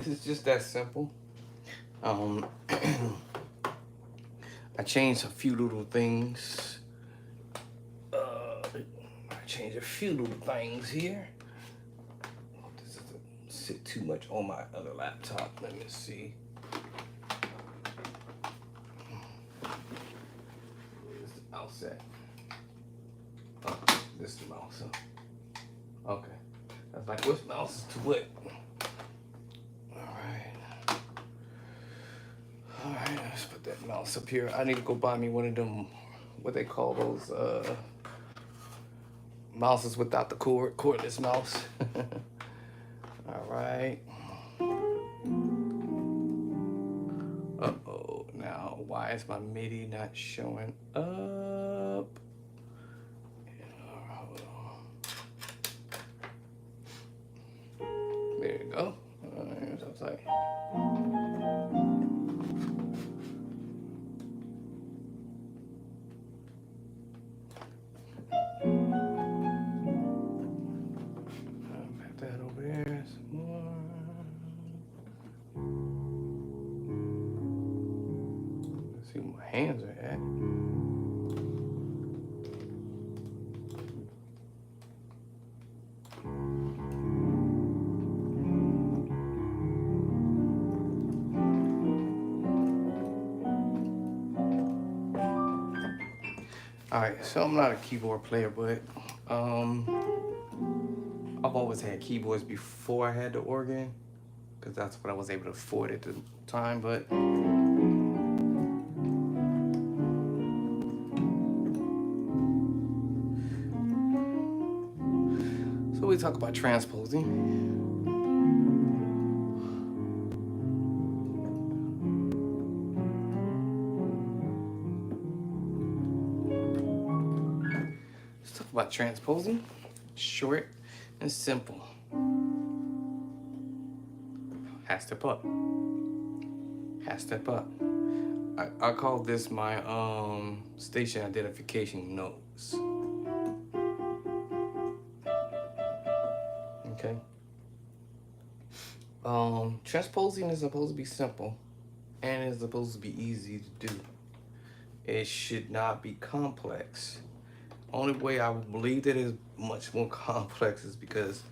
It's just that simple. Um, I changed a few little things. I changed a few little things here. Oh, this doesn't sit too much on my other laptop. Let me see. Where's the mouse at? Oh, this is the mouse. Okay. That's like, which mouse is to what? Alright, let's put that mouse up here. I need to go buy me one of them, what they call those, mouses without the cordless mouse. Alright. Uh-oh, now why is my MIDI not showing up? Hold on. There you go. So it's like, back that over there some more. Let's see where my hands are at. Alright, so I'm not a keyboard player, but I've always had keyboards before I had the organ, because that's what I was able to afford at the time, but so we talk about transposing. About transposing, short and simple. Half step up, half step up. I call this my station identification notes. Okay. Transposing is supposed to be simple and it's supposed to be easy to do. It should not be complex. Only way I believe that is much more complex is because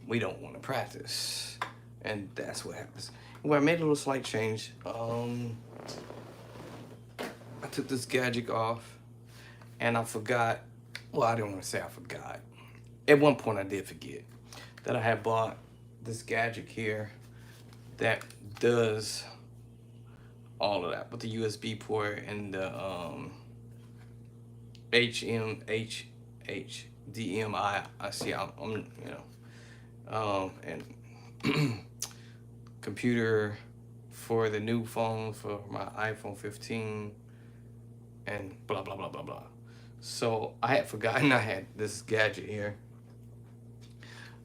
we don't want to practice, and that's what happens. Well, I made a little slight change. I took this gadget off, and I forgot. Well, I don't want to say I forgot. At one point, I did forget that I had bought this gadget here that does all of that, with the USB port and the HDMI. I see. I'm and computer for the new phone for my iPhone 15, and blah blah blah blah blah. So I had forgotten I had this gadget here.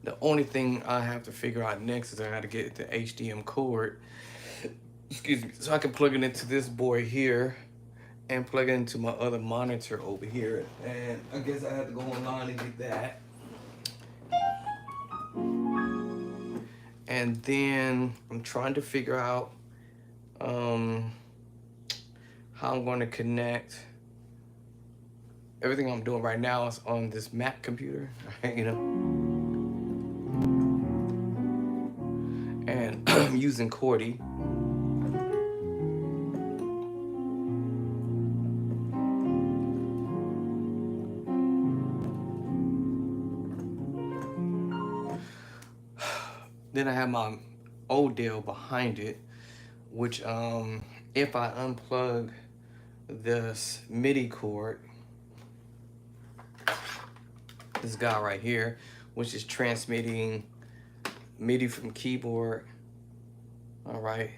The only thing I have to figure out next is I got to get the HDMI cord. Excuse me. So I can plug it into this board here and plug it into my other monitor over here, and I guess I have to go online and get that. And then I'm trying to figure out how I'm going to connect. Everything I'm doing right now is on this Mac computer, you know, and I'm using Cordy. Then I have my old deal behind it, which if I unplug this MIDI cord, this guy right here, which is transmitting MIDI from keyboard. All right.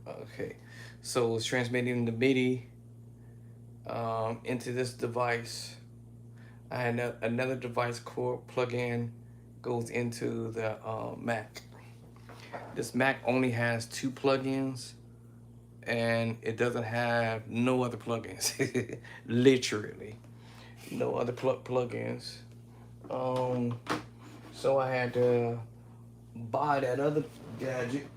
Okay. So it's transmitting the MIDI into this device. I had another device cord plug-in goes into the Mac. This Mac only has 2 plugins, and it doesn't have no other plugins. Literally, no other plugins. So I had to buy that other gadget,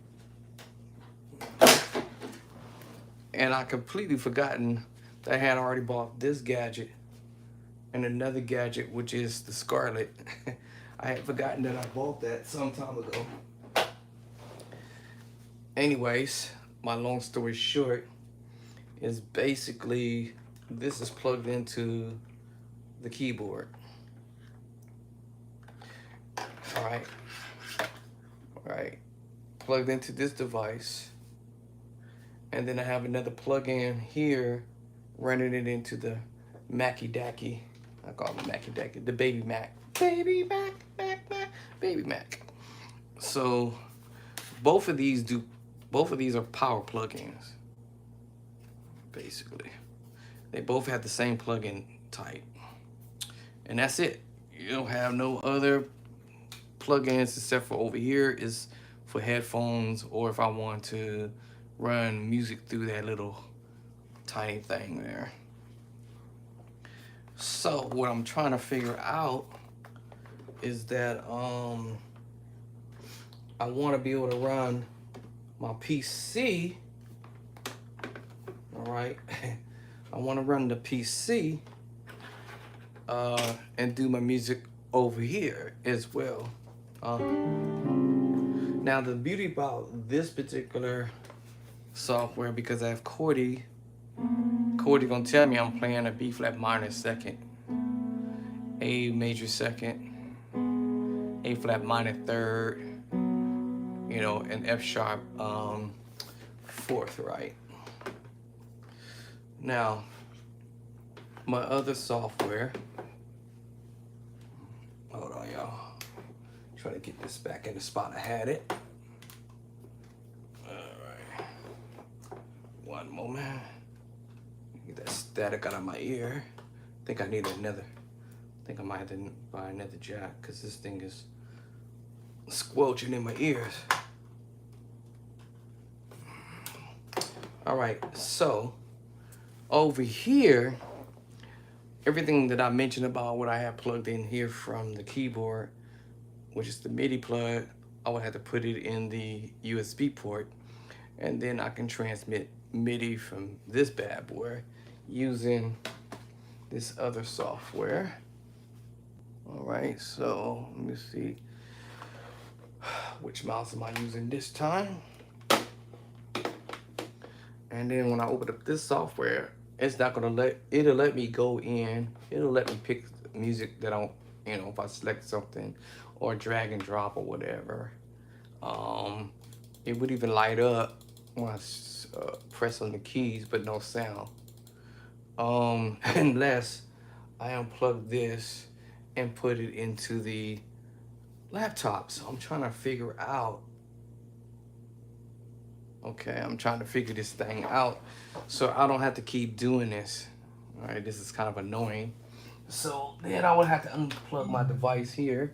and I completely forgotten that I had already bought this gadget and another gadget, which is the Scarlet. I had forgotten that I bought that some time ago. Anyways, my long story short is basically this is plugged into the keyboard. All right. All right. Plugged into this device. And then I have another plug-in here running it into the Mackie Dacky. I call it Mackie Dacky, the Baby Mac. Baby Mac, Mac, Mac, Baby Mac. So both of these are power plugins, basically. They both have the same plug-in type. And that's it. You don't have no other plugins except for over here is for headphones, or if I want to run music through that little tiny thing there. So what I'm trying to figure out is that I want to be able to run my PC. All right. I want to run the PC and do my music over here as well. Now the beauty about this particular software, because I have Cordy gonna tell me I'm playing a B flat minor second, A major second, A flat minor third, you know, and F sharp fourth, right? Now, my other software, hold on y'all, try to get this back in the spot I had it. All right, one moment. Get that static out of my ear. I think I need another. I think I might have to buy another jack because this thing is squelching in my ears. All right, so over here, everything that I mentioned about what I have plugged in here from the keyboard, which is the MIDI plug, I would have to put it in the USB port, and then I can transmit MIDI from this bad boy using this other software. All right, so let me see which mouse am I using this time. And then when I open up this software, it's not gonna it'll let me go in, it'll let me pick music that I, you know, if I select something or drag and drop or whatever. It would even light up when I press on the keys, but no sound. Unless I unplug this and put it into the laptop. So I'm trying to figure out, okay, I'm trying to figure this thing out so I don't have to keep doing this. All right, this is kind of annoying. So then I would have to unplug my device here.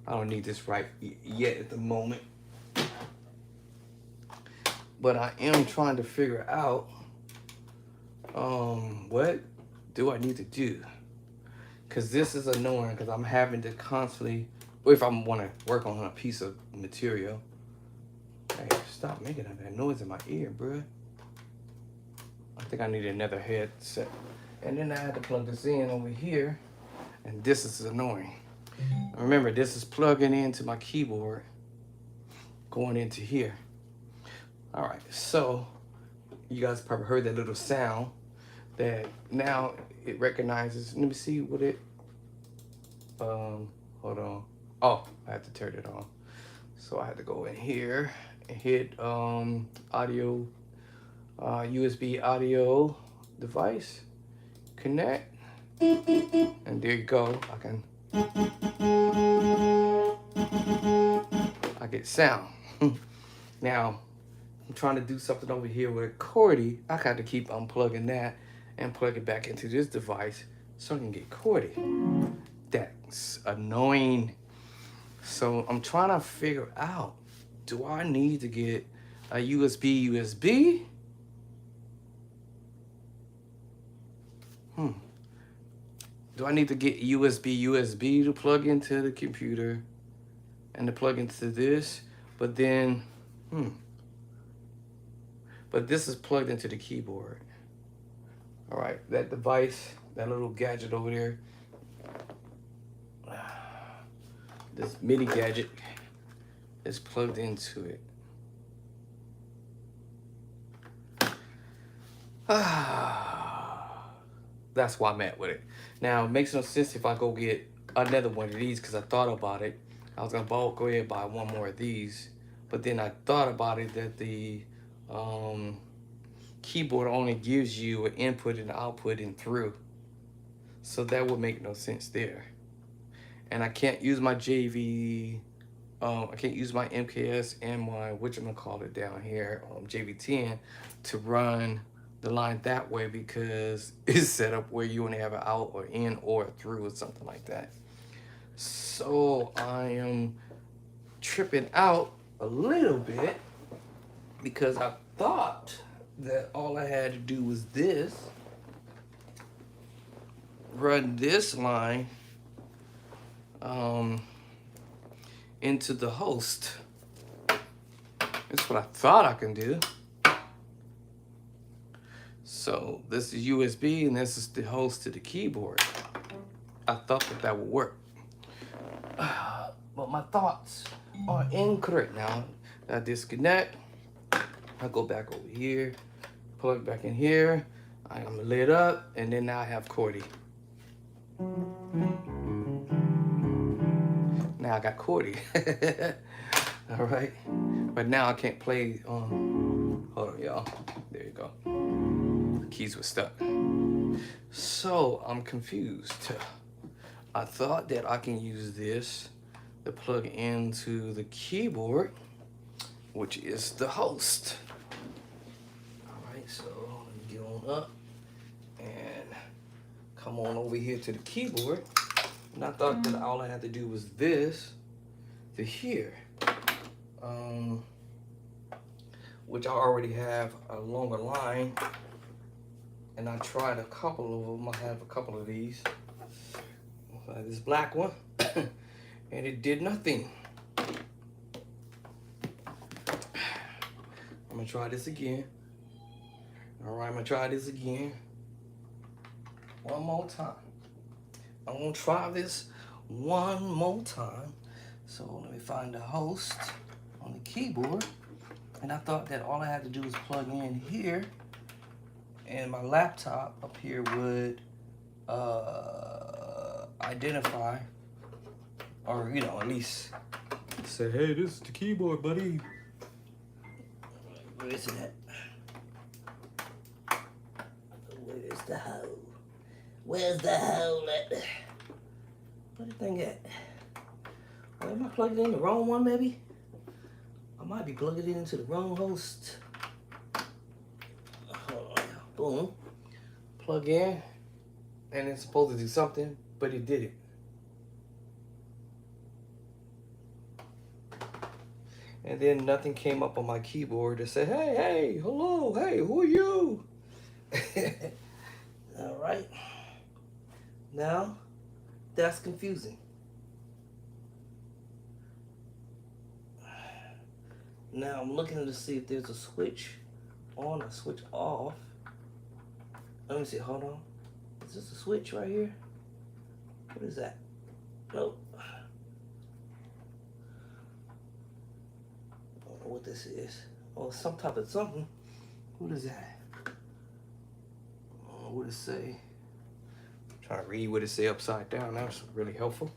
I don't need this right yet at the moment. But I am trying to figure out what do I need to do? Because this is annoying because I'm having to constantly, if I want to work on a piece of material. Hey, stop making that noise in my ear, bruh. I think I need another headset. And then I had to plug this in over here. And this is annoying. Remember, this is plugging into my keyboard, going into here. All right, so you guys probably heard that little sound that now it recognizes. Let me see what it, hold on. Oh, I have to turn it on. So I had to go in here and hit audio, USB audio device, connect, and there you go. I get sound. Now, I'm trying to do something over here with Cordy. I got to keep unplugging that and plug it back into this device so I can get Cordy. That's annoying. So I'm trying to figure out, do I need to get a Do I need to get USB to plug into the computer and to plug into this? But then, but this is plugged into the keyboard. All right, that device, that little gadget over there, this MIDI gadget is plugged into it. That's why I'm at with it. Now, it makes no sense if I go get another one of these because I thought about it. I was gonna go ahead and buy one more of these, but then I thought about it that the keyboard only gives you an input and output and through, so that would make no sense there. And I can't use my JV. I can't use my MKS and my whatchamacallit down here, JV10, to run the line that way because it's set up where you only have an out or in or through or something like that. So I am tripping out a little bit because I thought that all I had to do was this, run this line into the host. That's what I thought I can do. So this is USB and this is the host to the keyboard. I thought that that would work. But my thoughts are incorrect now. I disconnect. I go back over here, plug back in here. I am lit up, and then now I have Cordy. Now I got Cordy. All right. But now I can't play. Hold on, y'all. There you go. The keys were stuck. So I'm confused. I thought that I can use this to plug into the keyboard, which is the host. All right, so let me get on up and come on over here to the keyboard. And I thought that all I had to do was this to here, which I already have a longer line. And I tried a couple of them. I have a couple of these. This black one, and it did nothing. I'm gonna try this again. All right, I'm gonna try this again. One more time. I'm gonna try this one more time. So let me find the host on the keyboard. And I thought that all I had to do was plug in here, and my laptop up here would identify, or at least say, hey, this is the keyboard, buddy. Where is it at? Where's the hole? Where's the hole at? Where the thing at? Well, am I plugging in the wrong one, maybe? I might be plugging it into the wrong host. Boom. Plug in. And it's supposed to do something, but it didn't. And then nothing came up on my keyboard to say, hey, hello, hey, who are you? All right. Now, that's confusing. Now I'm looking to see if there's a switch on or switch off. Let me see, hold on. Is this a switch right here? What is that? Nope. I don't know what this is. Oh, some type of something. What is that? What does it say? I'm trying to read what it say upside down. That's really helpful.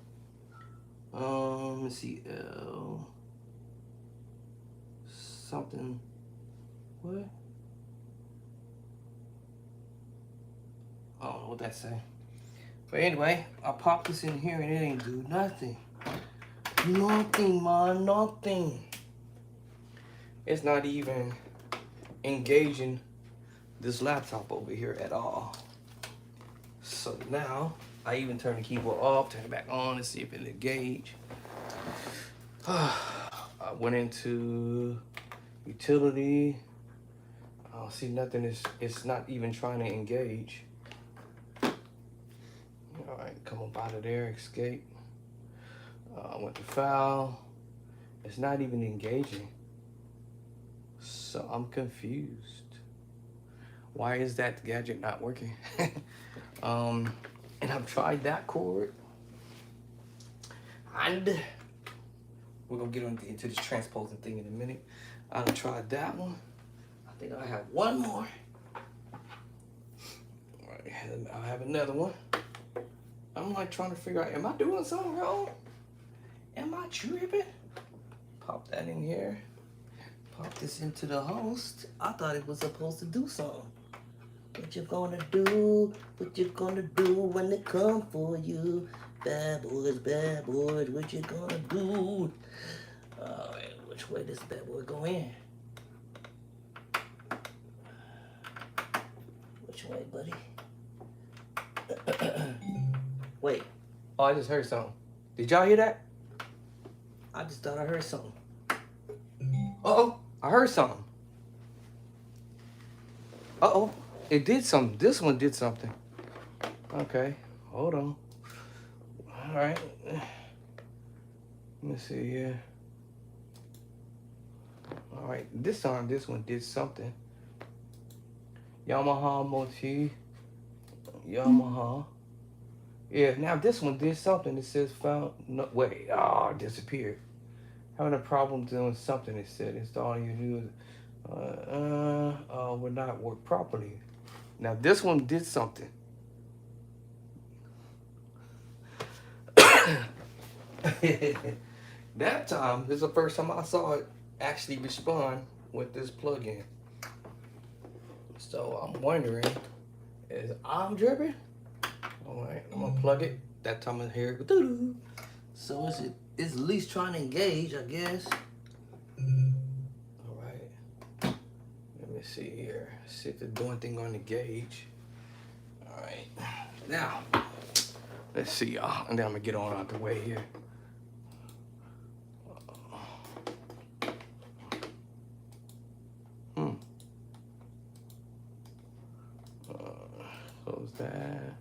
Let me see. L. Something. What? I don't know what that say. But anyway, I popped this in here and it ain't do nothing. Nothing, man, nothing. It's not even engaging this laptop over here at all. So now, I even turn the keyboard off, turn it back on to see if it engage. I went into utility. I don't see nothing. It's not even trying to engage. All right, come up out of there, escape. I went to foul. It's not even engaging. So I'm confused. Why is that gadget not working? And I've tried that cord. And we're gonna get into this transposing thing in a minute. I've tried that one. I think I have one more. All right, I'll have another one. I'm like trying to figure out, am I doing something wrong? Am I tripping? Pop that in here. Pop this into the host. I thought it was supposed to do something. What you gonna do? What you gonna do when they come for you? Bad boys, what you gonna do? Alright, which way does bad boy go in? Which way, buddy? Wait. Oh, I just heard something. Did y'all hear that? I just thought I heard something. Uh-oh, I heard something. Uh-oh, it did something. This one did something. Okay, hold on. All right. Let me see here. All right, this time this one did something. Yamaha motif. Yamaha. Yeah, now this one did something. It says found. No, wait. Oh, it disappeared. Having a problem doing something. It said installing your new. Would not work properly. Now this one did something. That time, this is the first time I saw it actually respond with this plugin. So I'm wondering, is I'm dripping? All right, I'm gonna plug it. That time I hear it. So it's at least trying to engage, I guess. All right. Let me see here. See if it's doing anything on the gauge. All right. Now, let's see, y'all. And then I'm gonna get on out the way here. Close that.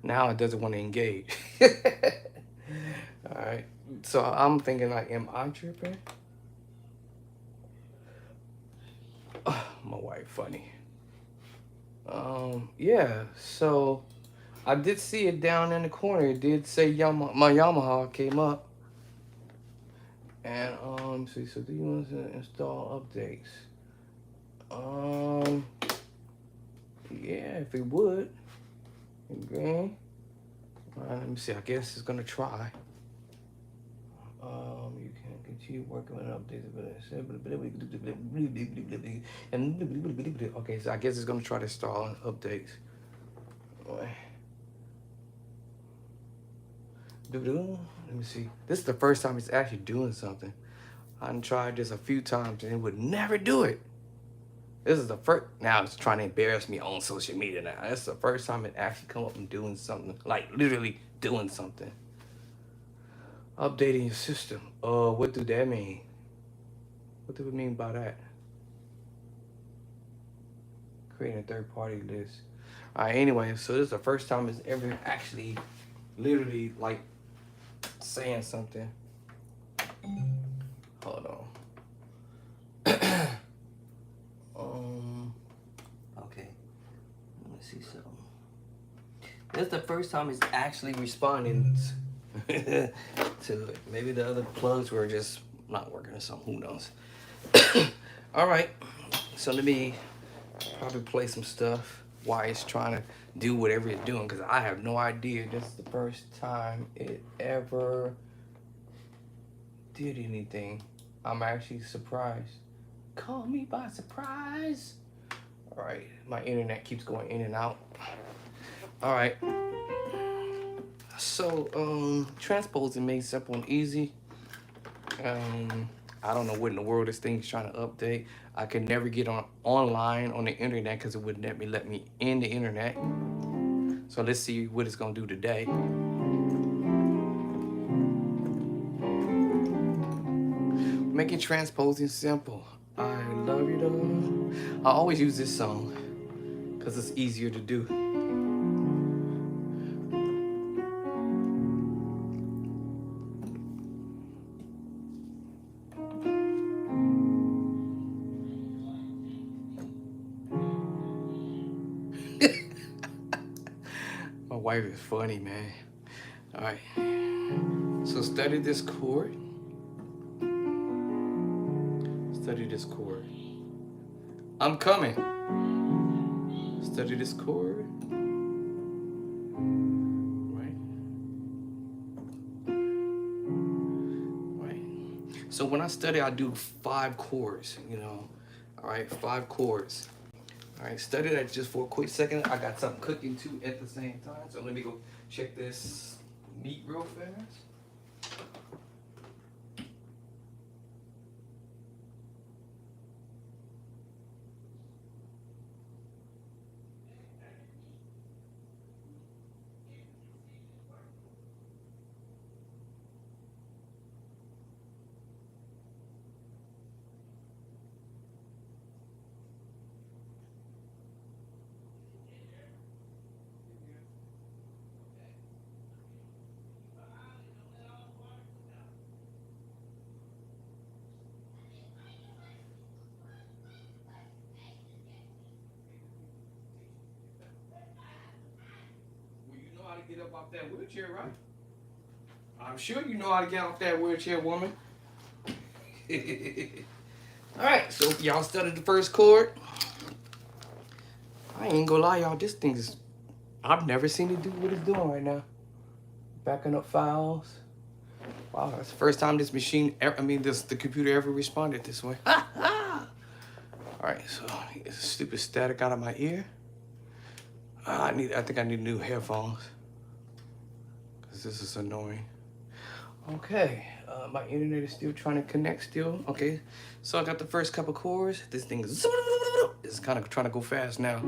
Now it doesn't want to engage. All right. So I'm thinking like, am I tripping? My wife funny. Yeah. So I did see it down in the corner. It did say my Yamaha came up. And see. So do you want to install updates? Yeah, if it would. Okay. Let me see. I guess it's gonna try. You can continue working on updates. Okay, so I guess it's gonna try to install updates. Let me see. This is the first time it's actually doing something. I tried this a few times and it would never do it. This is the first. Now it's trying to embarrass me on social media now. That's the first time it actually come up and doing something, like literally doing something. Updating your system. What do that mean? What do we mean by that? Creating a third-party list. All right. Anyway, so this is the first time it's ever actually, literally like saying something. Hold on. Okay. Let me see something. This is the first time it's actually responding to it. Maybe the other plugs were just not working or something. Who knows? All right. So let me probably play some stuff while it's trying to do whatever it's doing, because I have no idea. This is the first time it ever did anything. I'm actually surprised. Caught me by surprise. All right, my internet keeps going in and out. All right. So, transposing made simple and easy. I don't know what in the world this thing is trying to update. I could never get online on the internet because it wouldn't let me in the internet. So let's see what it's gonna do today. Making transposing simple. I love you though. I always use this song because it's easier to do. wife is funny, man. All right. So study this chord. Study this chord. I'm coming. Study this chord. Right. Right. So when I study, I do 5 chords, you know. All right, 5 chords. All right, study that just for a quick second. I got something cooking too at the same time. So let me go check this meat real fast. Well, you know how to get up off that wheelchair, right? I'm sure you know how to get off that wheelchair, woman. All right, so y'all studied the first chord. I ain't gonna lie, y'all. This thing is, I've never seen it do what it's doing right now. Backing up files. Wow, that's the first time this machine, the computer ever responded this way. All right, so it's stupid static out of my ear. I think I need new headphones because this is annoying. Okay, my internet is still trying to connect still. Okay, so I got the first couple chords. This thing is kind of trying to go fast now.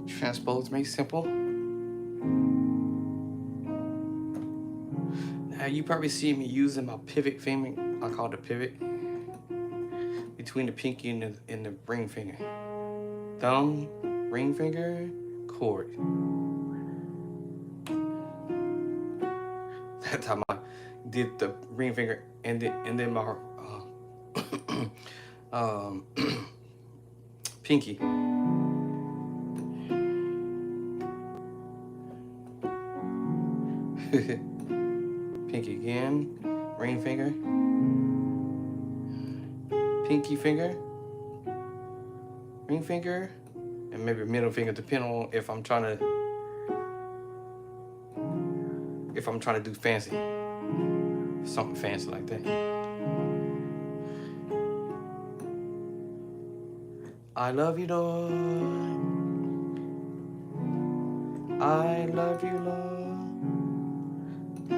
Transpose made simple. Now you probably see me using my pivot finger. I call it a pivot between the pinky and the ring finger. Thumb, ring finger, chord. That time I did the ring finger and then my pinky. Pinky again, ring finger, pinky finger, ring finger, and maybe middle finger, depending on if I'm trying to do fancy, something fancy like that. I love you, Lord. I love you, Lord.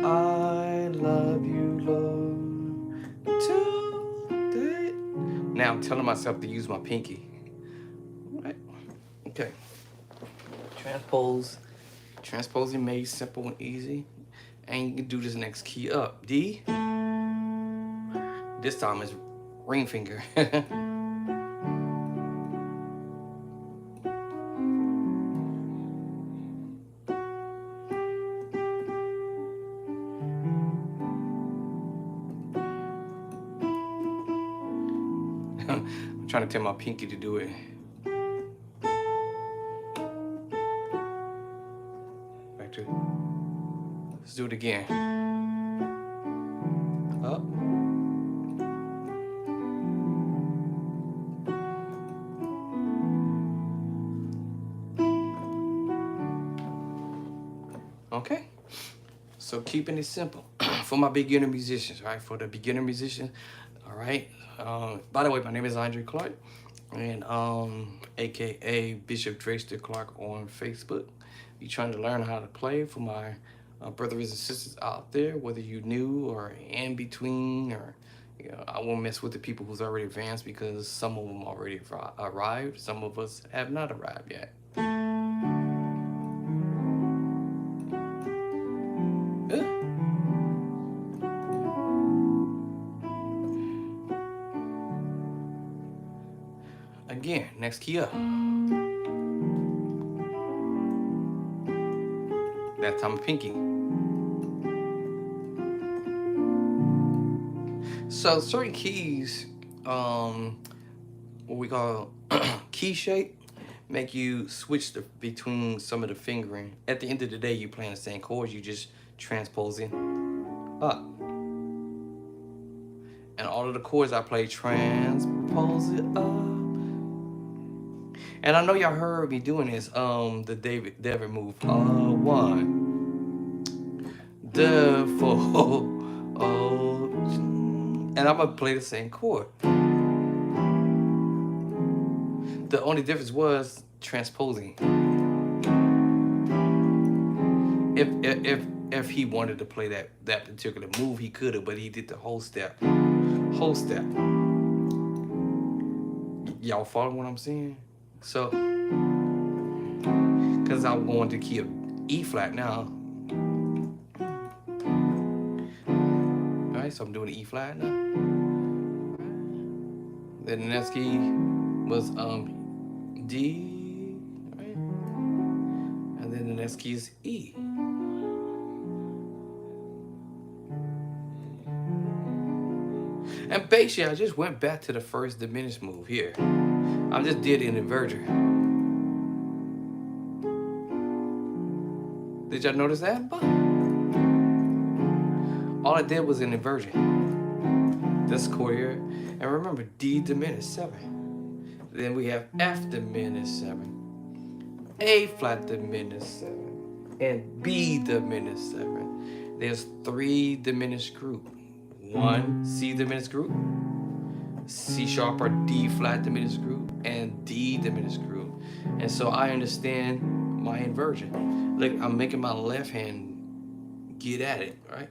I love you, Lord. Today. Now I'm telling myself to use my pinky. Right? Okay. Transposing made simple and easy. And you can do this next key up. D. This time it's ring finger. I'm trying to tell my pinky to do it. Back to. Let's do it again. Up. Okay. So keeping it simple for my beginner musicians, right? For the beginner musician, all right. By the way, my name is Andre Clark, and AKA Bishop Drayster Clark on Facebook. You're trying to learn how to play for my brothers and sisters out there, whether you new or in between, or I won't mess with the people who's already advanced because some of them already arrived. Some of us have not arrived yet. Again, next key up. That time pinky. So certain keys, what we call key shape, make you switch between some of the fingering. At the end of the day, you playing the same chords, you just transposing up. And all of the chords I play, transpose it up. And I know y'all heard me doing this, the David move. One, the four, oh, and I'm gonna play the same chord. The only difference was transposing. If he wanted to play that particular move, he could have, but he did the whole step. Whole step. Y'all follow what I'm saying? So, because I'm going to key of E flat now. Alright, so I'm doing the E flat now. Then the next key was D, right? And then the next key is E. And basically, I just went back to the first diminished move here. I just did an inverter. Did y'all notice that? All I did was an inversion. This chord here. And remember, D diminished 7. Then we have F diminished 7. A flat diminished 7. And B diminished 7. There's 3 diminished group. 1 C diminished group, C sharp or D flat diminished group, and D diminished group. And so I understand my inversion. Look, I'm making my left hand get at it, right?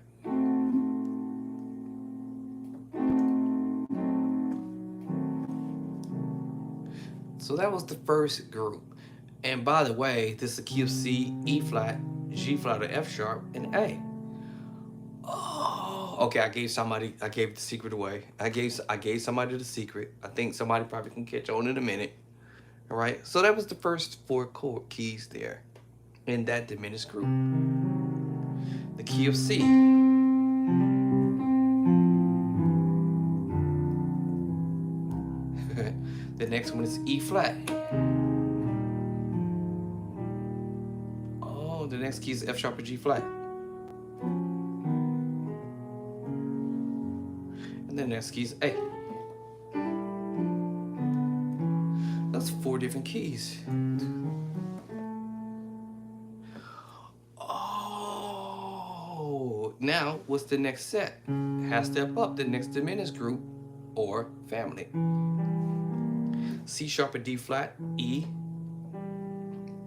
So that was the first group. And by the way, this is a key of C, E flat, G flat or F sharp, and A. Oh, okay, I gave the secret away. I gave somebody the secret. I think somebody probably can catch on in a minute. All right, so that was the first 4 chord keys there in that diminished group. The key of C. The next one is E flat. Oh, the next key is F sharp or G flat. And the next key is A. That's 4 different keys. Oh, now what's the next set? Half step up, the next diminished group or family. C sharp or D flat, E,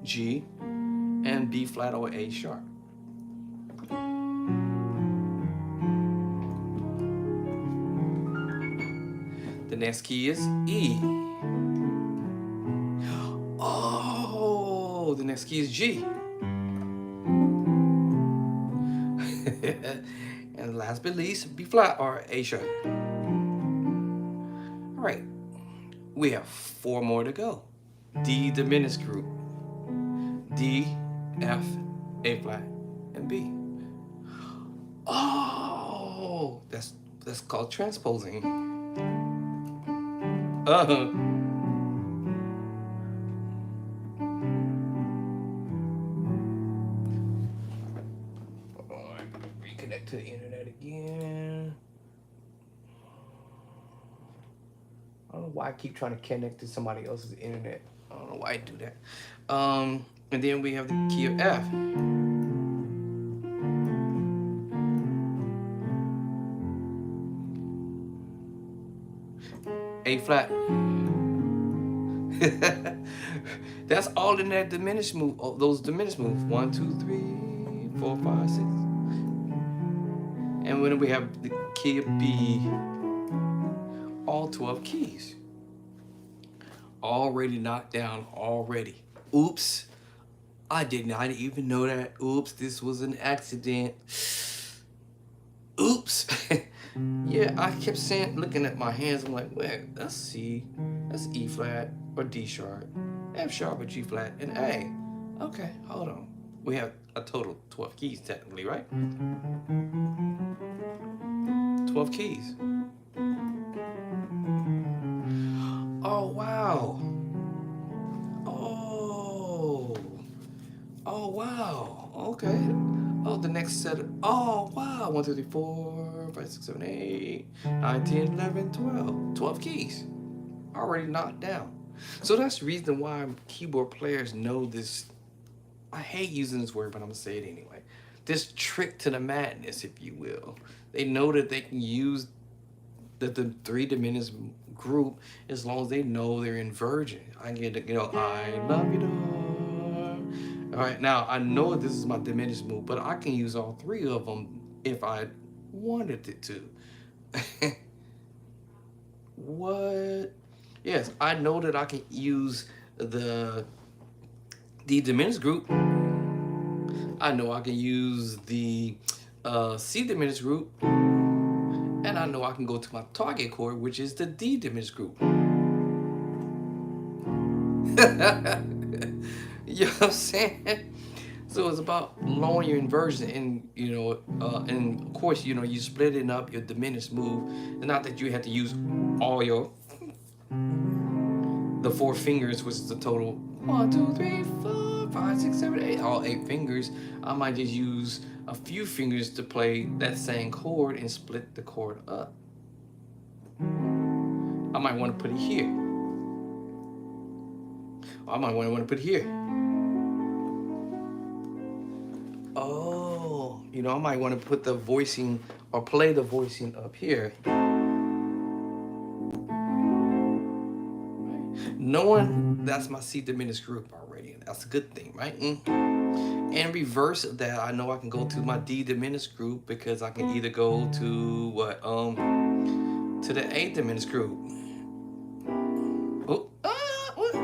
G, and B flat or A sharp. The next key is E. Oh, the next key is G. And last but least, B flat or A sharp. All right, we have 4 more to go. D diminished group. D, F, A flat, and B. Oh, that's called transposing. Reconnect to the internet again. I don't know why I keep trying to connect to somebody else's internet. I don't know why I do that. And then we have the key of F. A flat. That's all in that diminished move. Oh, those diminished moves. 1, 2, 3, 4, 5, 6. And then we have the key of B. All 12 keys. Already knocked down already. Oops. I did not even know that. Oops, this was an accident. Oops. Yeah, I kept saying, looking at my hands, I'm like, well, that's C, that's E flat or D sharp, F sharp or G flat, and A. Okay, hold on. We have a total of 12 keys technically, right? 12 keys. Oh, wow. Oh. okay. Oh, the next set. Oh, wow. 1, 2, 3, 4, 5, 6, 7, 8, 9, 10, 11, 12. 12 keys. Already knocked down. So that's the reason why keyboard players know this. I hate using this word, but I'm going to say it anyway. This trick to the madness, if you will. They know that they can use the three diminished group as long as they know they're inversion. I get it, I love you, Lord. All right, now I know this is my diminished move, but I can use all three of them if I wanted it to. What? Yes, I know that I can use the diminished group. I know I can use the C diminished group. And I know I can go to my target chord, which is the D diminished group. You know what I'm saying? So it's about lowering your inversion, and and of course, you split it up your diminished move. And not that you have to use all the 4 fingers, which is the total 1, 2, 3, 4, 5, 6, 7, 8, all 8 fingers. I might just use a few fingers to play that same chord and split the chord up. I might want to put it here. I might want to put it here. Oh, I might want to put the voicing or play the voicing up here. Knowing that's my C diminished group already, that's a good thing, right? And reverse of that, I know I can go to my D diminished group because I can either go to to the A diminished group. Oh, what?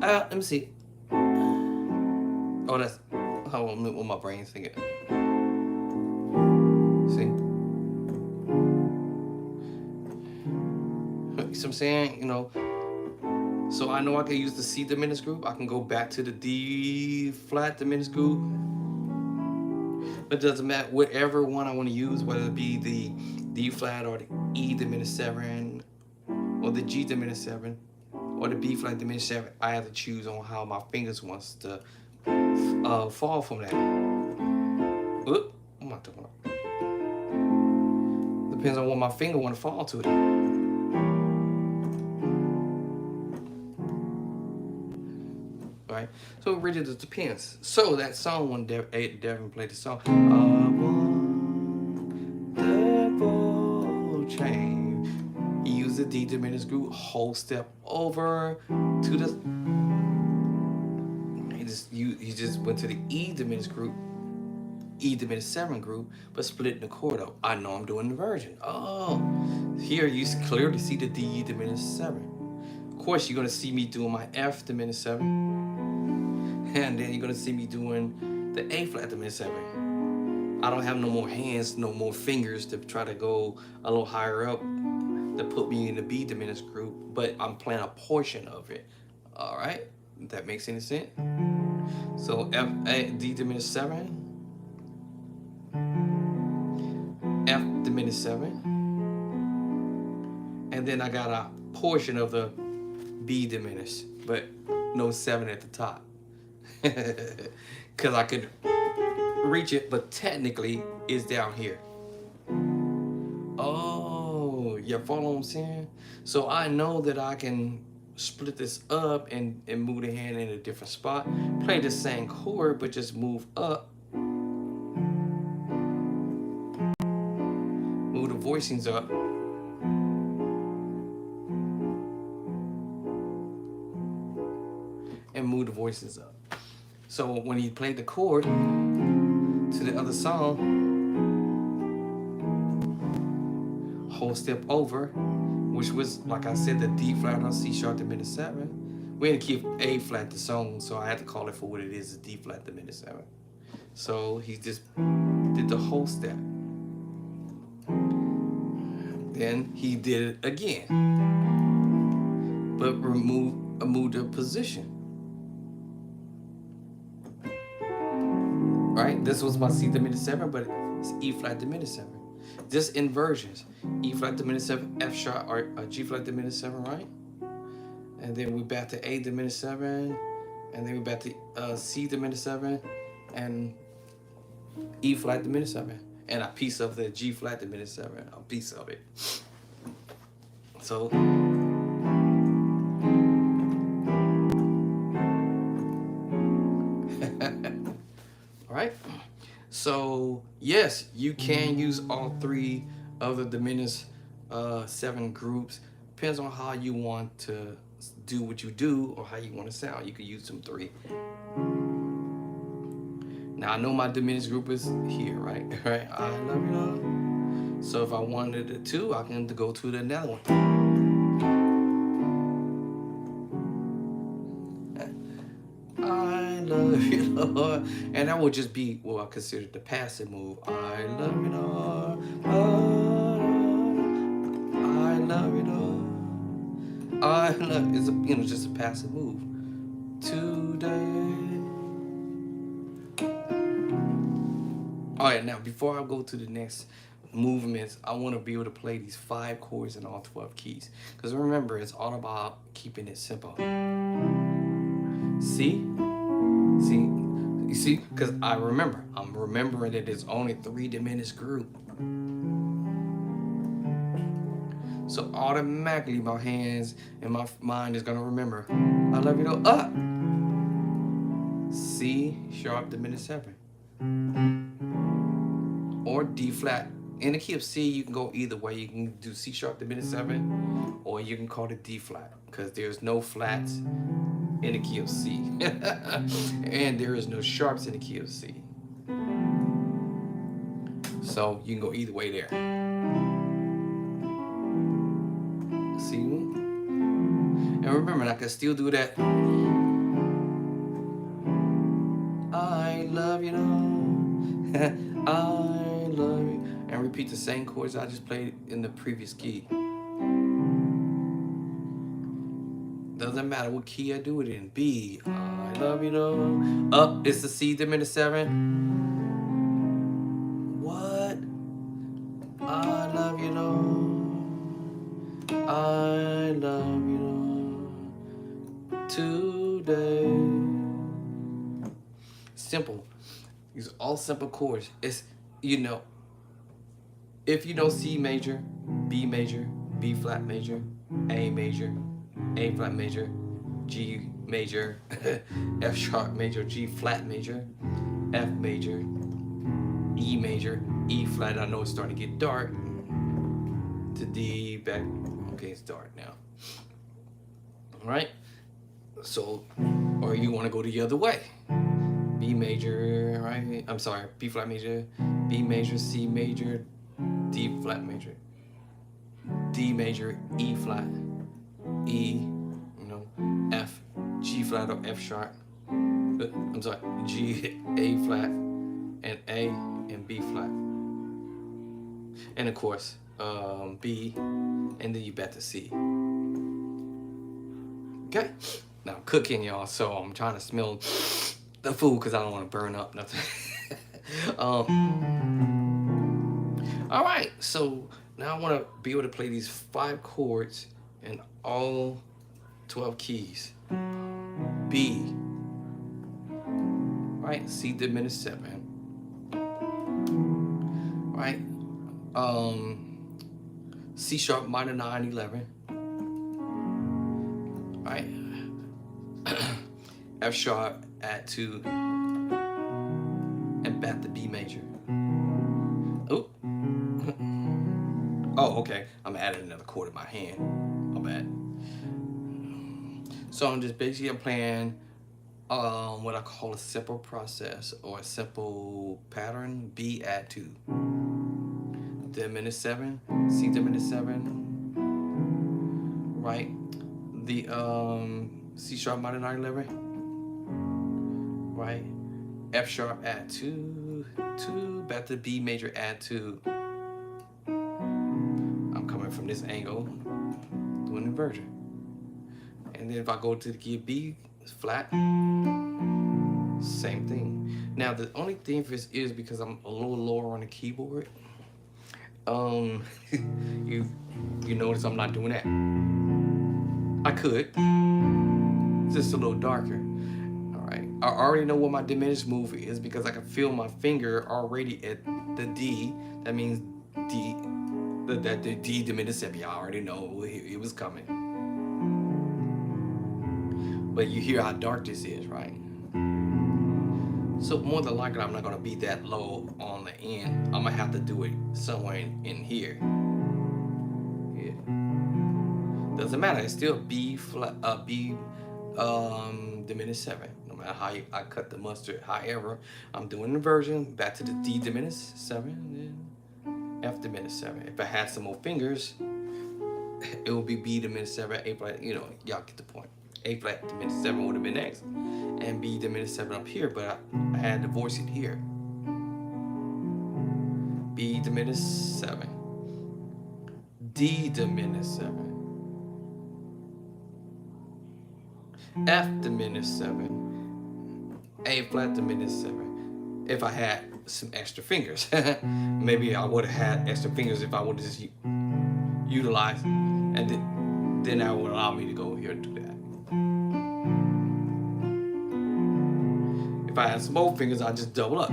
Let me see. Oh, that's how what my brain's thinking. See? See what I'm saying? So I know I can use the C diminished group. I can go back to the D flat diminished group. But it doesn't matter, whatever one I want to use, whether it be the D flat or the E diminished 7 or the G diminished 7 or the B flat diminished 7, I have to choose on how my fingers wants to fall from that. What am I talking about? Depends on what my finger want to fall to it. Right? So it really just depends. So that song, when Devin played the song, wonderful change. He used the D diminished group, whole step over to the. He just went to the E diminished group, E diminished 7 group, but splitting the chord up. I know I'm doing inversion. Oh, here you clearly see the D diminished 7. Of course, you're gonna see me doing my F diminished 7. And then you're gonna see me doing the A flat diminished 7. I don't have no more hands, no more fingers to try to go a little higher up to put me in the B diminished group, but I'm playing a portion of it. All right, if that makes any sense. So D diminished 7, F diminished 7, and then I got a portion of the B diminished, but no 7 at the top. Because I could reach it, but technically it's down here. Oh, you follow what I'm saying? So I know that I can split this up and move the hand in a different spot. Play the same chord, but just move up. Move the voicings up. And move the voices up. So when he played the chord to the other song, whole step over, which was, like I said, the D flat on C sharp diminished 7. We had to keep A flat the song, so I had to call it for what it is, the D flat diminished 7. So he just did the whole step. Then he did it again, but moved the position. Right? This was my C diminished 7, but it's E flat diminished 7. Just inversions. E flat diminished 7, F sharp, or G flat diminished 7, right? And then we back to A diminished 7, and then we're back to C diminished 7 and E flat diminished 7, and a piece of the G flat diminished 7, a piece of it. So all right. So yes, you can use all three of the diminished 7 groups. Depends on how you want to do what you do or how you want to sound. You could use them 3. Now I know my diminished group is here, right? Right. I love you all. So if I wanted a 2, I can go to another one. I love you, Lord. And that would just be what I consider the passive move. I love you, Lord. I love you, Lord. I love, it's a, just a passive move. Today. All right, now before I go to the next movements, I want to be able to play these 5 chords in all 12 keys. Because remember, it's all about keeping it simple. See? You see? Because I'm remembering that there's only 3 diminished groups. So automatically my hands and my mind is going to remember, I love you, up. C sharp diminished 7. Or D flat. In the key of C, you can go either way. You can do C sharp diminished 7, or you can call it D flat, because there's no flats in the key of C. And there is no sharps in the key of C. So you can go either way there. See? And remember, I can still do that. I love you, I love you. And repeat the same chords I just played in the previous key. Doesn't matter what key I do it in. B, I love you, Up, it's the C diminished 7. What? I love you, I love you, today. Simple. These are all simple chords. It's, if you know C major, B major, B flat major, A major, A flat major, G major, F sharp major, G flat major, F major, E major, E flat. I know it's starting to get dark. To D, back. Okay, it's dark now. All right. So, or you want to go the other way. B major, right? I'm sorry, B flat major, B major, C major, D flat major, D major, E flat, E, F, G flat or F sharp. I'm sorry, G, A flat, and A and B flat. And of course, B, and then you back to C. Okay? Now I'm cooking, y'all, so I'm trying to smell the food because I don't want to burn up nothing. All right, so now I want to be able to play these 5 chords in all 12 keys. B, right? C diminished 7, right? C sharp minor 9, 11, right? F sharp add 2, and back to B major. Oh, oh, okay. I'm adding another chord in my hand. My bad. So I'm just basically playing what I call a simple process or a simple pattern. B add 2, diminished 7, C diminished 7, right? The C sharp minor 9, 11, right? F sharp add 2, 2, back to B major add 2. I'm coming from this angle, doing inversion. And then if I go to the key of B, it's flat, same thing. Now the only thing for this is because I'm a little lower on the keyboard. You notice I'm not doing that. I could, just a little darker. I already know what my diminished move is because I can feel my finger already at the D. That means D, the D diminished seventh. I already know it was coming. But you hear how dark this is, right? So more than likely, I'm not gonna be that low on the end. I'm gonna have to do it somewhere in here. Yeah. Doesn't matter. It's still B flat, B diminished seven. No matter how I cut the mustard. However, I'm doing inversion back to the D diminished seven, then F diminished seven. If I had some more fingers, it would be B diminished seven, A flat. You know, y'all get the point. A flat diminished seven would have been next, and B diminished seven up here. But I had to voice it here. B diminished seven, D diminished seven, F diminished seven, A flat diminished seven. If I had some extra fingers, maybe I would have had extra fingers if I would have just utilized, and then that would allow me to go here and do that. If I had some more fingers, I'd just double up.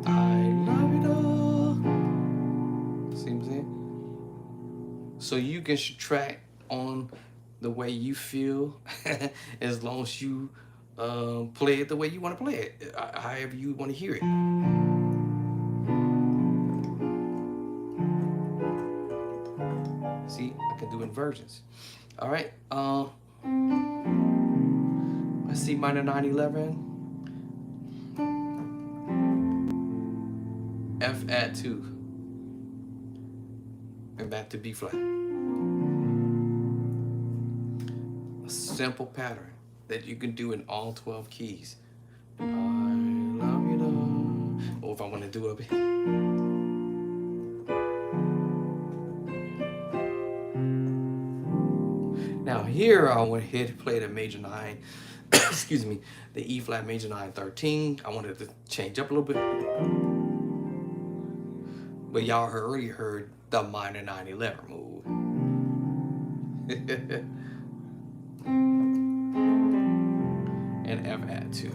I love it all. See what I'm saying? So you can track on the way you feel as long as you play it the way you want to play it, however you want to hear it. See, I can do inversions. All right. Let's see, minor 9/11. F add 2. And back to B flat. A simple pattern that you can do in all 12 keys. I love you, though. Or if I want to do it. Now here I went ahead and played a major 9. Excuse me, the E flat major 9 13. I wanted to change up a little bit. But y'all already heard the minor 9/11 move. And F add 2.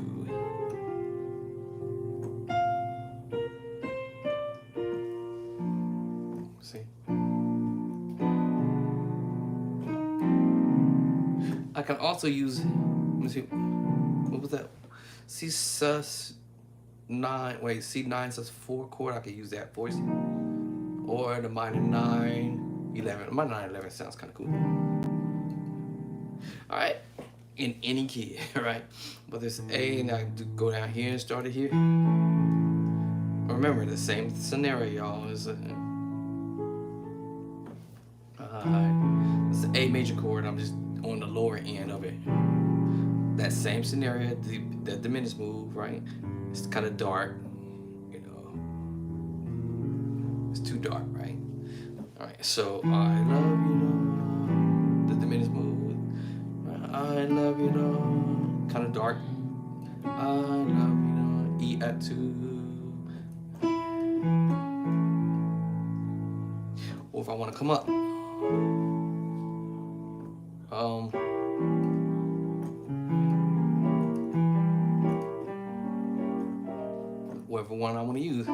See? I can also use, let me see, what was that? C sus 9, wait, C9 sus 4 chord, I could use that voice. Or the minor 9/11. Minor 9/11 sounds kind of cool. All right, in any key, right? But there's A, and I go down here and start it here. Remember, the same scenario, y'all. Is it's the A major chord. I'm just on the lower end of it. That same scenario, the diminished move, right? It's kind of dark, you know. It's too dark, right? All right, so I love you, the diminished move. I love you, kind of dark. I love you, E add 2. Or if I want to come up, whatever one I want to use.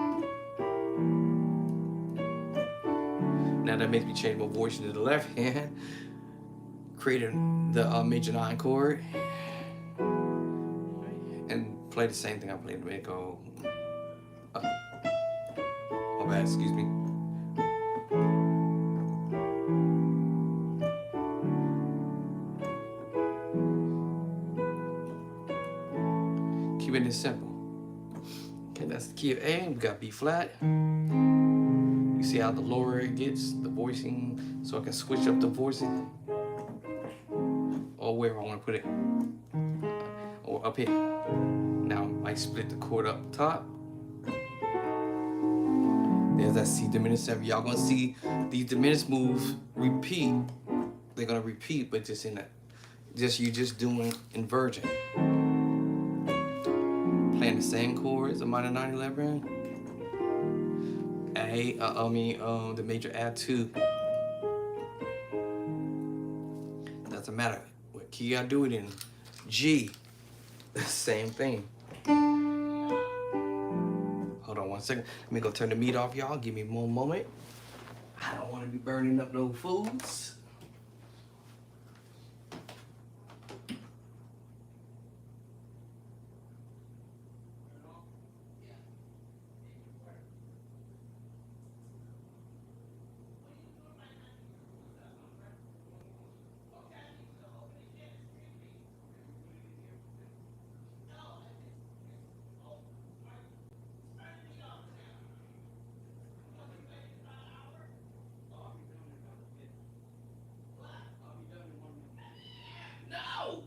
Now that makes me change my voice to the left hand, creating the major 9 chord, and play the same thing I played to make go. My bad, excuse me. Keeping it simple. Okay, that's the key of A. We got B flat. You see how the lower it gets, the voicing, so I can switch up the voicing. Or wherever I want to put it. Or up here. Now I might split the chord up top. There's that C diminished 7. Y'all gonna see these diminished moves repeat. They're gonna repeat, but just in that, you just doing inversion. Playing the same chords, a minor 9/11. A, the major add 2. Doesn't matter what key I do it in. G, same thing. Hold on one second. Let me go turn the meat off, y'all. Give me one moment. I don't want to be burning up no foods. No!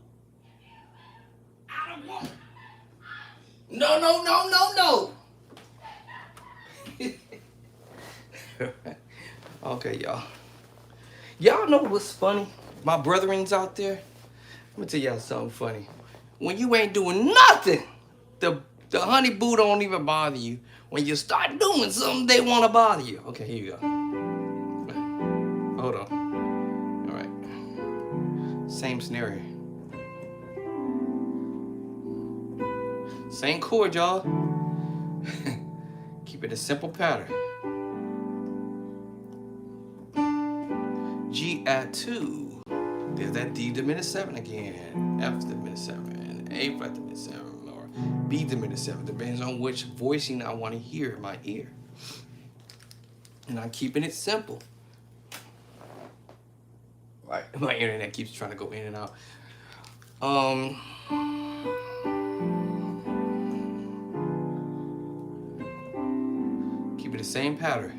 I don't want. No, no, no, no, no. Okay, y'all. Y'all know what's funny? My brethrens out there. Let me tell y'all something funny. When you ain't doing nothing, the honey boo don't even bother you. When you start doing something, they want to bother you. Okay, here you go. Hold on. All right. Same scenario. Same chord, y'all. Keep it a simple pattern. G add 2. There's that D diminished 7 again. F diminished 7. A flat diminished 7. Or B diminished 7. Depends on which voicing I want to hear in my ear. And I'm keeping it simple. Right. My internet keeps trying to go in and out. Keep it the same pattern.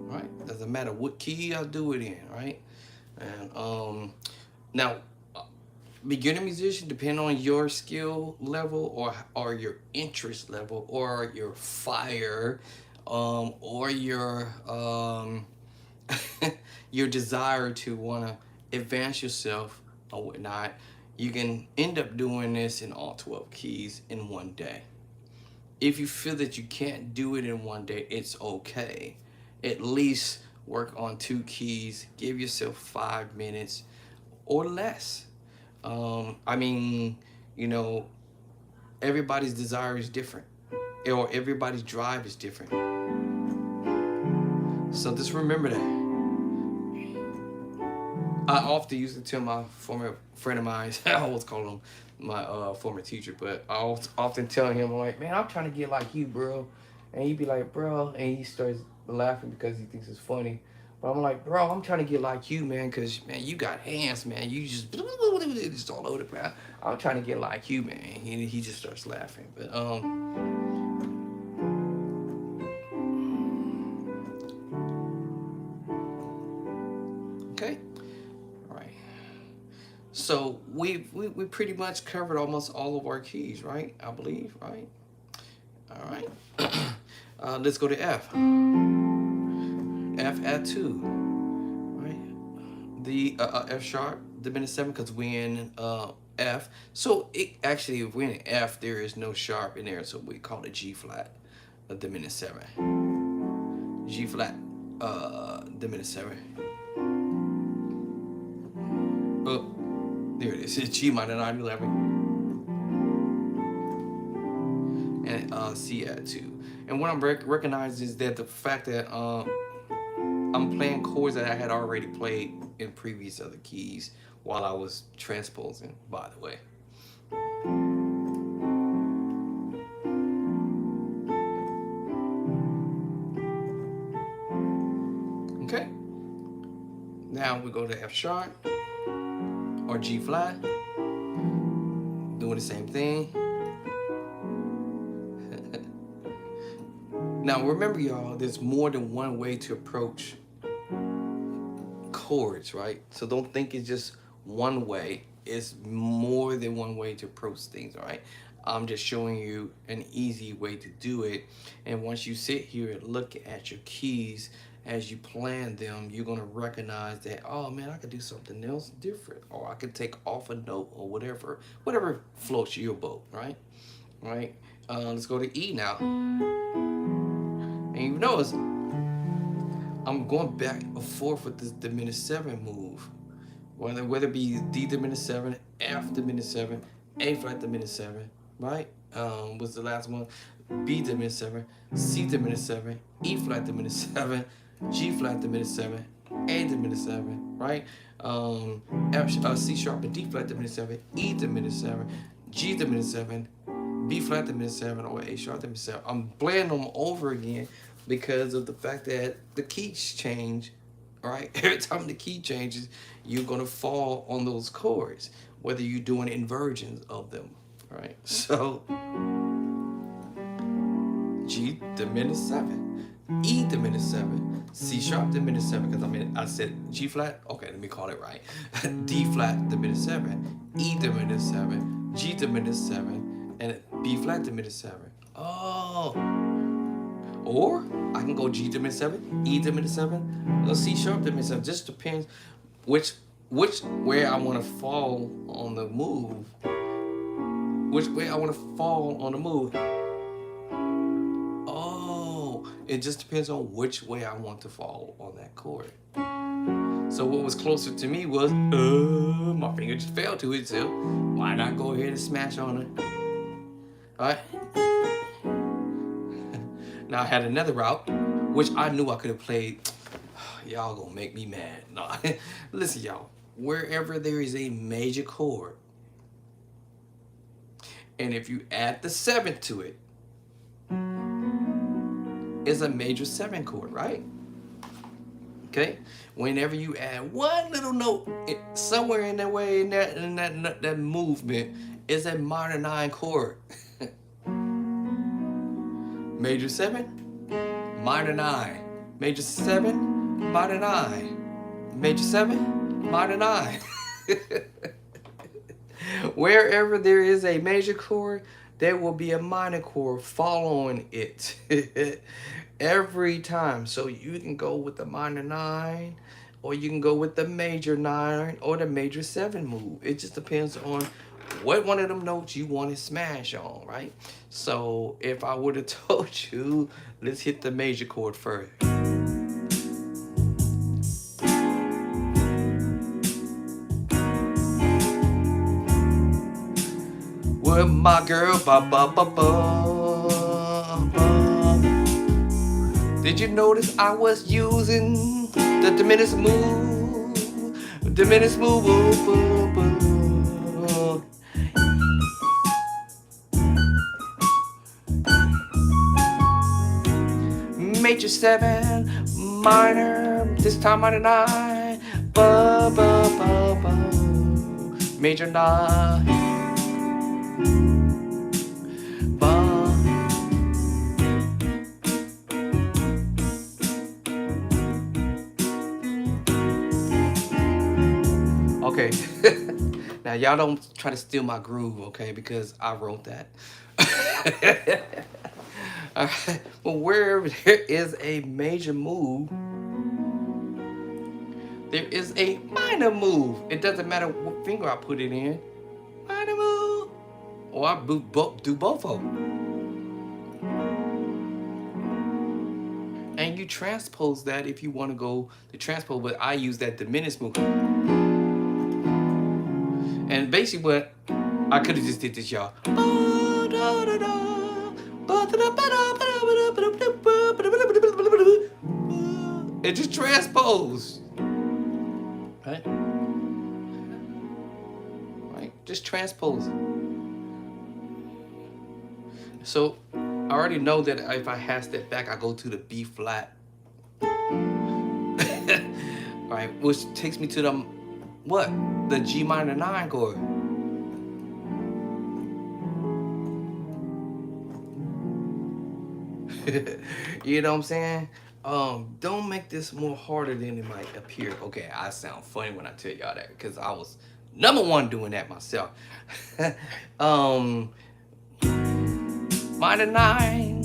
Right? Doesn't matter what key I do it in, right? And now beginner musician, depending on your skill level or your interest level or your fire or your your desire to want to advance yourself or whatnot, you can end up doing this in all 12 keys in one day. If you feel that you can't do it in one day, it's okay. At least work on 2 keys, give yourself 5 minutes or less. I mean, you know, everybody's desire is different, or everybody's drive is different. So just remember that. I often used to tell my former friend of mine, I always call him my former teacher, but I often tell him, like, man, I'm trying to get like you, bro. And he'd be like, bro, and he starts laughing because he thinks it's funny. But I'm like, bro, I'm trying to get like you, man, because, man, you got hands, man. You just all over the place. I'm trying to get like you, man. He just starts laughing. But, okay. All right. So we pretty much covered almost all of our keys, right? I believe, right? All right. Let's go to F. F add 2, right? The F sharp diminished 7 because we're in F. So it actually, if we're in F, there is no sharp in there, so we call it G flat diminished 7. G flat diminished 7. Oh, there it is. It's G minor 9 11. And C add 2. And what I'm recognizing is that the fact that I'm playing chords that I had already played in previous other keys while I was transposing, by the way. Okay. Now we go to F sharp or G flat. Doing the same thing. Now remember, y'all, there's more than one way to approach chords, right? So don't think it's just one way. It's more than one way to approach things, all right? I'm just showing you an easy way to do it. And once you sit here and look at your keys as you plan them, you're gonna recognize that, oh man, I could do something else different, or I could take off a note or whatever floats your boat, right? Right? Let's go to E now. And you notice I'm going back and forth with this diminished 7 move. whether it be D diminished 7, F diminished 7, A flat diminished 7, right? Was the last one B diminished 7, C diminished 7, E flat diminished 7, G flat diminished 7, A diminished 7, right? C sharp and D flat diminished 7, E diminished 7, G diminished 7, B flat diminished 7, or A sharp diminished 7. I'm playing them over again because of the fact that the keys change, right? Every time the key changes, you're gonna fall on those chords, whether you're doing inversions of them, right? So G diminished 7, E diminished 7, C sharp diminished 7, because I said G flat. Okay, let me call it right. D flat diminished 7, E diminished 7, G diminished 7, and B flat diminished 7. Oh, or I can go G diminished 7, E diminished 7, or C sharp diminished 7. Just depends which where I want to fall on the move. Which way I want to fall on the move. Oh, it just depends on which way I want to fall on that chord. So what was closer to me was, my finger just fell to it, so why not go ahead and smash on it? All right. Now I had another route, which I knew I could have played. Y'all gonna make me mad. No, listen, y'all. Wherever there is a major chord, and if you add the 7 to it, it's a major 7 chord, right? Okay. Whenever you add one little note somewhere in that way, in that movement, is a minor 9 chord. Major 7, minor 9. Major 7, minor 9. Major 7, minor 9. Wherever there is a major chord, there will be a minor chord following it. Every time. So you can go with the minor 9, or you can go with the major 9, or the major 7 move. It just depends on what one of them notes you want to smash on, right? So if I would have told you, let's hit the major chord first. With my girl, ba ba ba ba ba. Did you notice I was using the diminished move? Diminished move. Major 7, minor, this time minor 9, ba ba ba ba. Major 9, ba. Okay, now y'all don't try to steal my groove, okay? Because I wrote that. All right. Well, wherever there is a major move, there is a minor move. It doesn't matter what finger I put it in. Minor move. Or I do both of them. And you transpose that if you want to go to transpose, but I use that diminished move. And basically what I could have just did this, y'all. It just transposed. Right? Right? Just transpose. So I already know that if I half step back, I go to the B flat. Right? Which takes me to the what? The G minor 9 chord. You know what I'm saying? Don't make this more harder than it might appear. Okay, I sound funny when I tell y'all that because I was #1 doing that myself. Minor 9.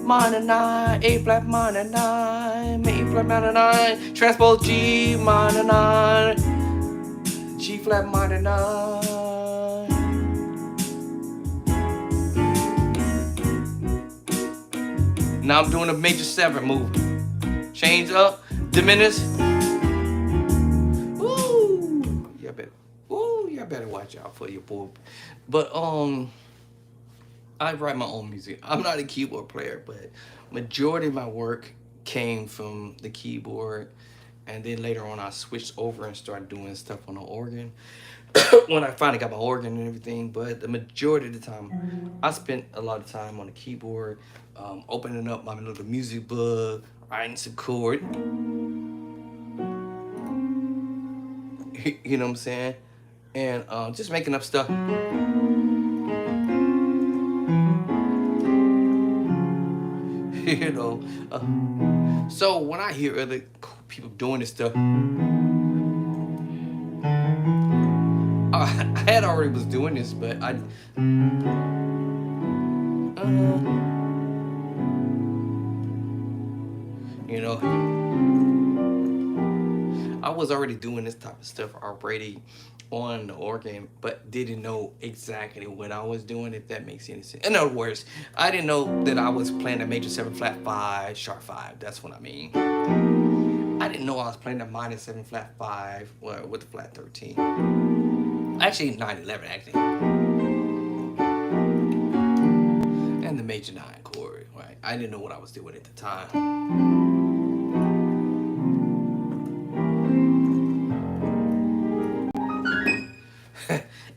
Minor 9, A flat minor 9, A flat minor 9, transpose G minor 9, G flat minor 9. Now I'm doing a major 7 move. Change up, diminish. Ooh, y'all better watch out for your boy. But I write my own music. I'm not a keyboard player, but majority of my work came from the keyboard, and then later on I switched over and started doing stuff on the organ. When I finally got my organ and everything, but the majority of the time, I spent a lot of time on the keyboard, opening up my little music book, writing some chord. You know what I'm saying? And just making up stuff. You know. So when I hear other people doing this stuff, I had already was doing this, but you know, I was already doing this type of stuff already on the organ, but didn't know exactly what I was doing, if that makes any sense. In other words, I didn't know that I was playing a major 7 flat 5, sharp 5. That's what I mean. I didn't know I was playing the minor 7 flat 5 with the flat 13. Actually, 9/11, actually. And the major 9 chord, right? I didn't know what I was doing at the time.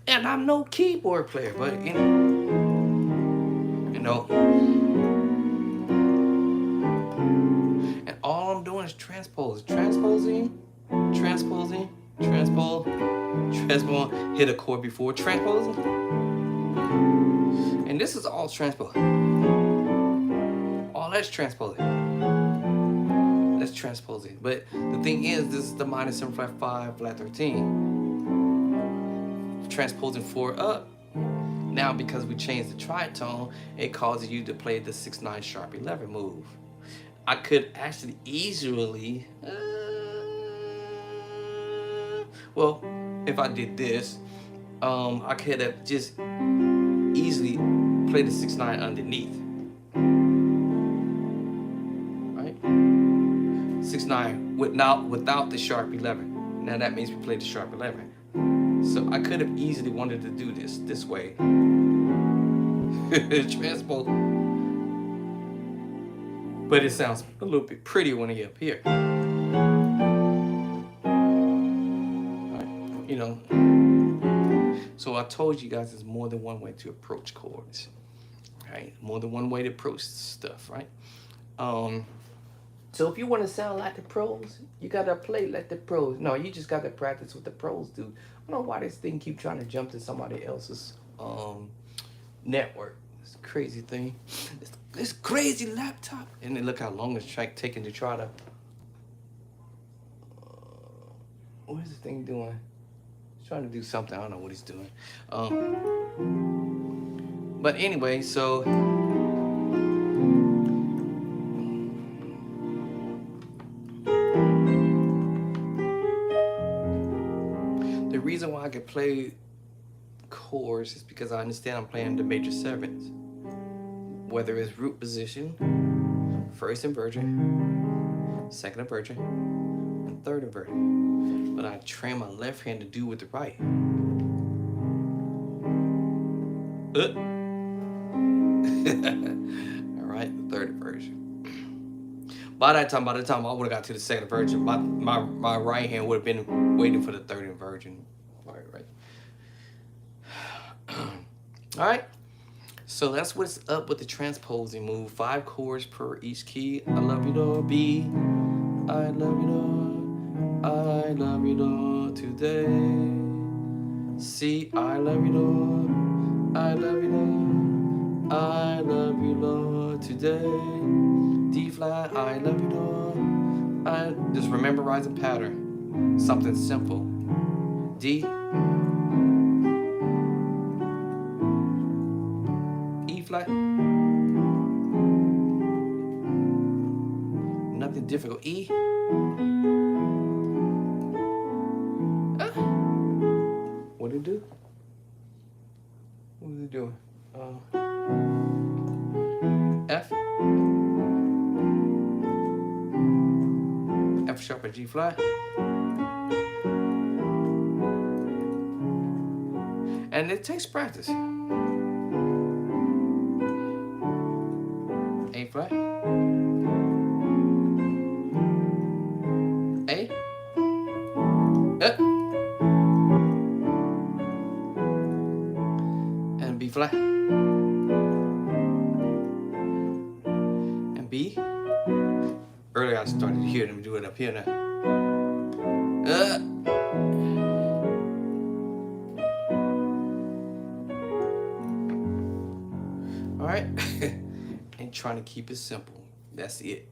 And I'm no keyboard player, but you know, and all I'm doing is transposing, hit a chord before transposing, and this is all transposing. All that's transposing. That's transposing. But the thing is, this is the minor 7 flat 5, flat 13. Transposing 4 up. Now because we changed the tritone, it causes you to play the 6/9 sharp 11 move. I could actually easily, well, if I did this, I could have just easily played the 6/9 underneath, right? 6/9 without the sharp 11. Now that means we played the sharp 11. So I could have easily wanted to do this way. Transpose. But it sounds a little bit prettier when I get up here. Right, you know. So I told you guys there's more than one way to approach chords. Right? More than one way to approach stuff, right? So if you want to sound like the pros, you gotta play like the pros. No, you just gotta practice what the pros do. I don't know why this thing keep trying to jump to somebody else's network. It's a crazy thing. This crazy laptop. And then look how long it's taking to try to. What is this thing doing? It's trying to do something. I don't know what he's doing. But anyway, so. The reason why I can play chords is because I understand I'm playing the major 7s. Whether it's root position, first inversion, second inversion, and third inversion. But I train my left hand to do with the right. Alright, the third inversion. By the time I would have got to the second inversion, my right hand would have been waiting for the third inversion. Right. Alright. So that's what's up with the transposing move. 5 chords per each key. I love you, Lord. B. I love you, Lord. I love you, Lord, today. C. I love you, Lord. I love you, Lord. I love you, Lord, today. D flat. I love you, Lord. I just remember rising pattern. Something simple. D. Flat. Nothing difficult. E. What did it do? What is it doing? F. F sharp or G flat. And it takes practice. A flat. A. And B flat. And B. Earlier I started to hear them do it up here now. Alright. And trying to keep it simple. That's it.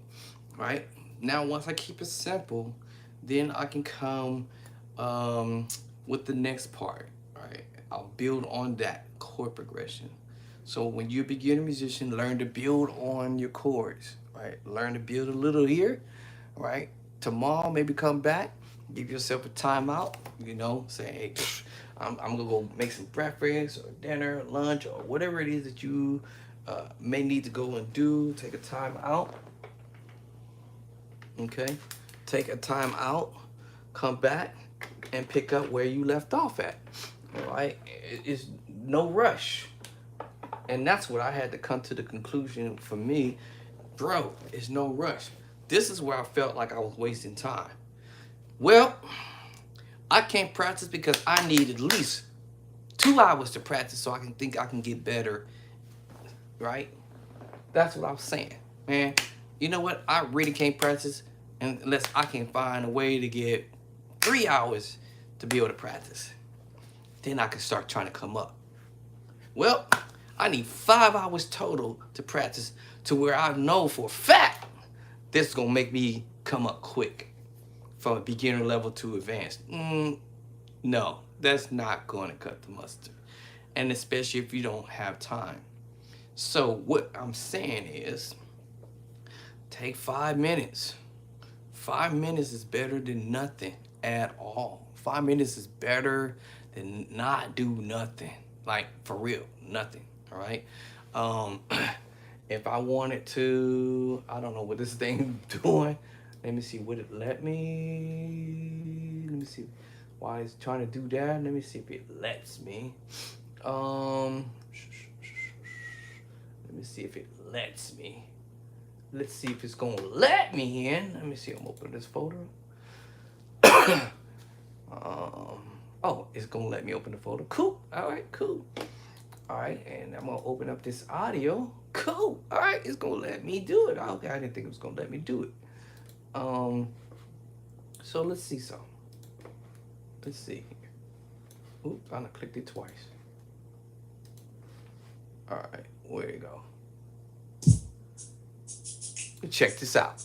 Right? Now once I keep it simple, then I can come with the next part. Right? I'll build on that chord progression. So when you're a beginner musician, learn to build on your chords. Right? Learn to build a little here. Right? Tomorrow, maybe come back, give yourself a timeout, you know, say, hey, I'm gonna go make some breakfast or dinner, lunch, or whatever it is that you may need to go and do. Take a time out. Okay? Take a time out, come back, and pick up where you left off at. All right? It's no rush. And that's what I had to come to the conclusion for me. Bro, it's no rush. This is where I felt like I was wasting time. Well, I can't practice because I need at least 2 hours to practice so I can think I can get better, right? That's what I was saying, man. You know what? I really can't practice unless I can find a way to get 3 hours to be able to practice. Then I can start trying to come up. Well, I need 5 hours total to practice to where I know for a fact this is gonna make me come up quick from a beginner level to advanced. No, that's not gonna cut the mustard. And especially if you don't have time. So what I'm saying is, take 5 minutes. 5 minutes is better than nothing at all. 5 minutes is better than not do nothing. Like, for real, nothing, all right? If I wanted to, I don't know what this thing doing. Let me see, would it let me? Let me see why it's trying to do that. Let me see if it lets me. Let me see if it lets me. Let's see if it's gonna let me in. Let me see, I'm opening this folder. Oh, it's gonna let me open the folder. Cool, all right, cool. All right, and I'm gonna open up this audio. Cool. All right, it's gonna let me do it. Okay, I didn't think it was gonna let me do it. So let's see some. Let's see. Oops, I clicked it twice. All right, where you go? Check this out.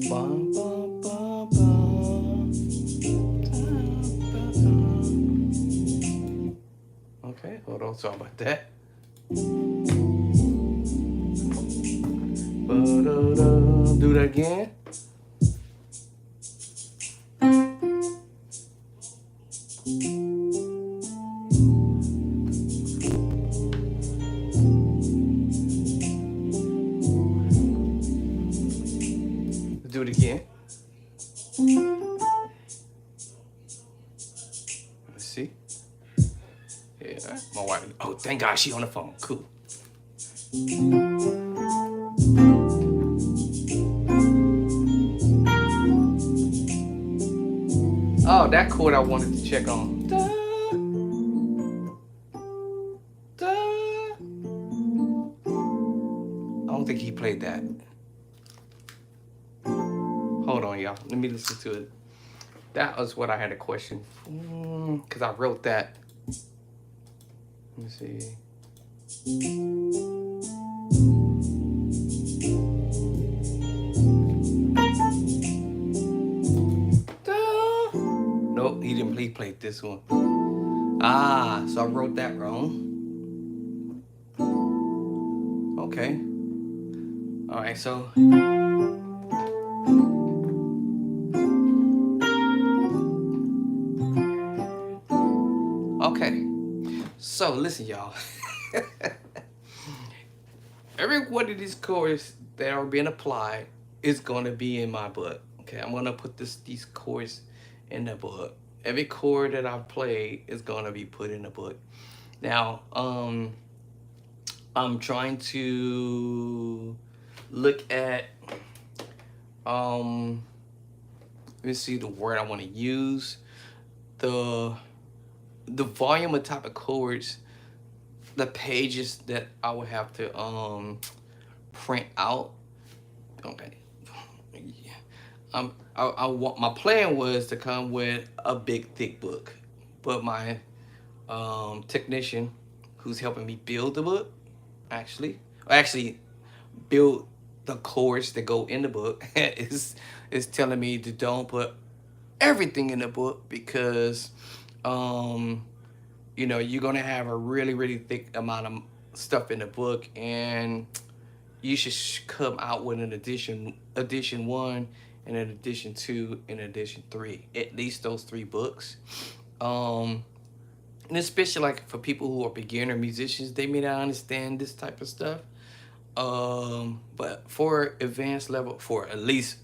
Bum, bum, bum, bum. Okay, hold on, sorry about that. Do that again. Do it again. Let's see. Yeah, my wife. Oh, thank God she on the phone. Cool. Oh, that chord I wanted to check on. Da, da. I don't think he played that. Hold on, y'all. Let me listen to it. That was what I had a question. Because I wrote that. Let me see. Nope, he didn't. He played this one. Ah, so I wrote that wrong. Okay. All right, so. Okay. So listen, y'all. every one of these chords that are being applied is going to be in my book. Okay, I'm going to put these chords in the book. Every chord that I've played is going to be put in the book. Now, I'm trying to look at let me see the word I want to use. The volume of type of chords, the pages that I would have to print out. Okay. Yeah. I want, my plan was to come with a big thick book, but my technician who's helping me build the book actually build the chords that go in the book is telling me to don't put everything in the book because you know, you're gonna have a really thick amount of stuff in the book, and you should come out with an edition one and an edition two and edition three, at least those three books. um and especially like for people who are beginner musicians, they may not understand this type of stuff. But for advanced level, for at least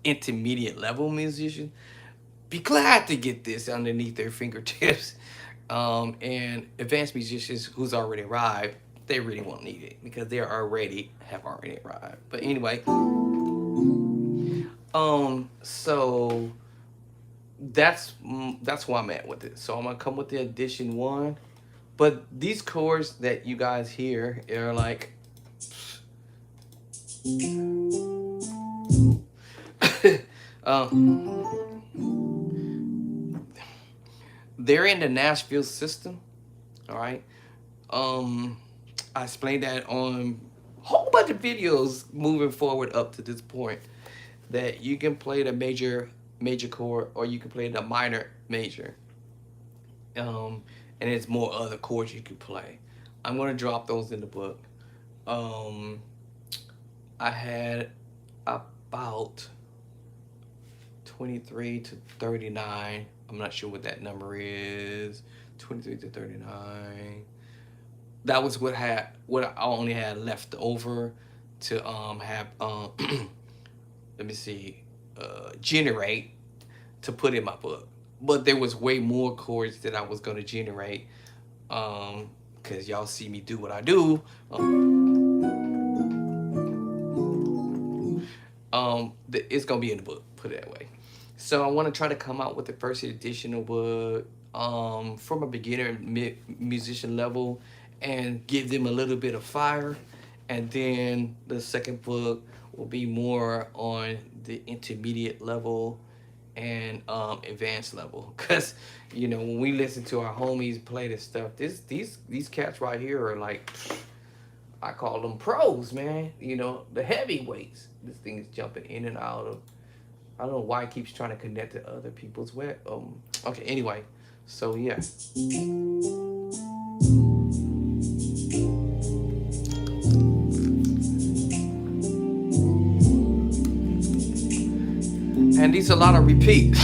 intermediate level musicians, be glad to get this underneath their fingertips. And advanced musicians who's already arrived, they really won't need it because they have already arrived. But anyway, so that's where I'm at with it. So I'm gonna come with the edition one, but these chords that you guys hear are like, they're in the Nashville system. All right. I explained that on a whole bunch of videos moving forward up to this point, that you can play the major chord or you can play the minor major. And there's more other chords you can play. I'm gonna drop those in the book. Um, I had about 23 to 39. I'm not sure what that number is. 23 to 39. That was what I only had left over to have let me see, generate to put in my book. But there was way more chords that I was gonna generate, because y'all see me do what I do. It's gonna be in the book, put it that way. So I want to try to come out with the first edition of book from a beginner musician level and give them a little bit of fire, and then the second book will be more on the intermediate level and advanced level. Because you know, when we listen to our homies play this stuff, these cats right here are like, I call them pros, man. You know, the heavyweights. This thing is jumping in and out of. I don't know why it keeps trying to connect to other people's web. Okay. Anyway, so yeah. And these are a lot of repeats.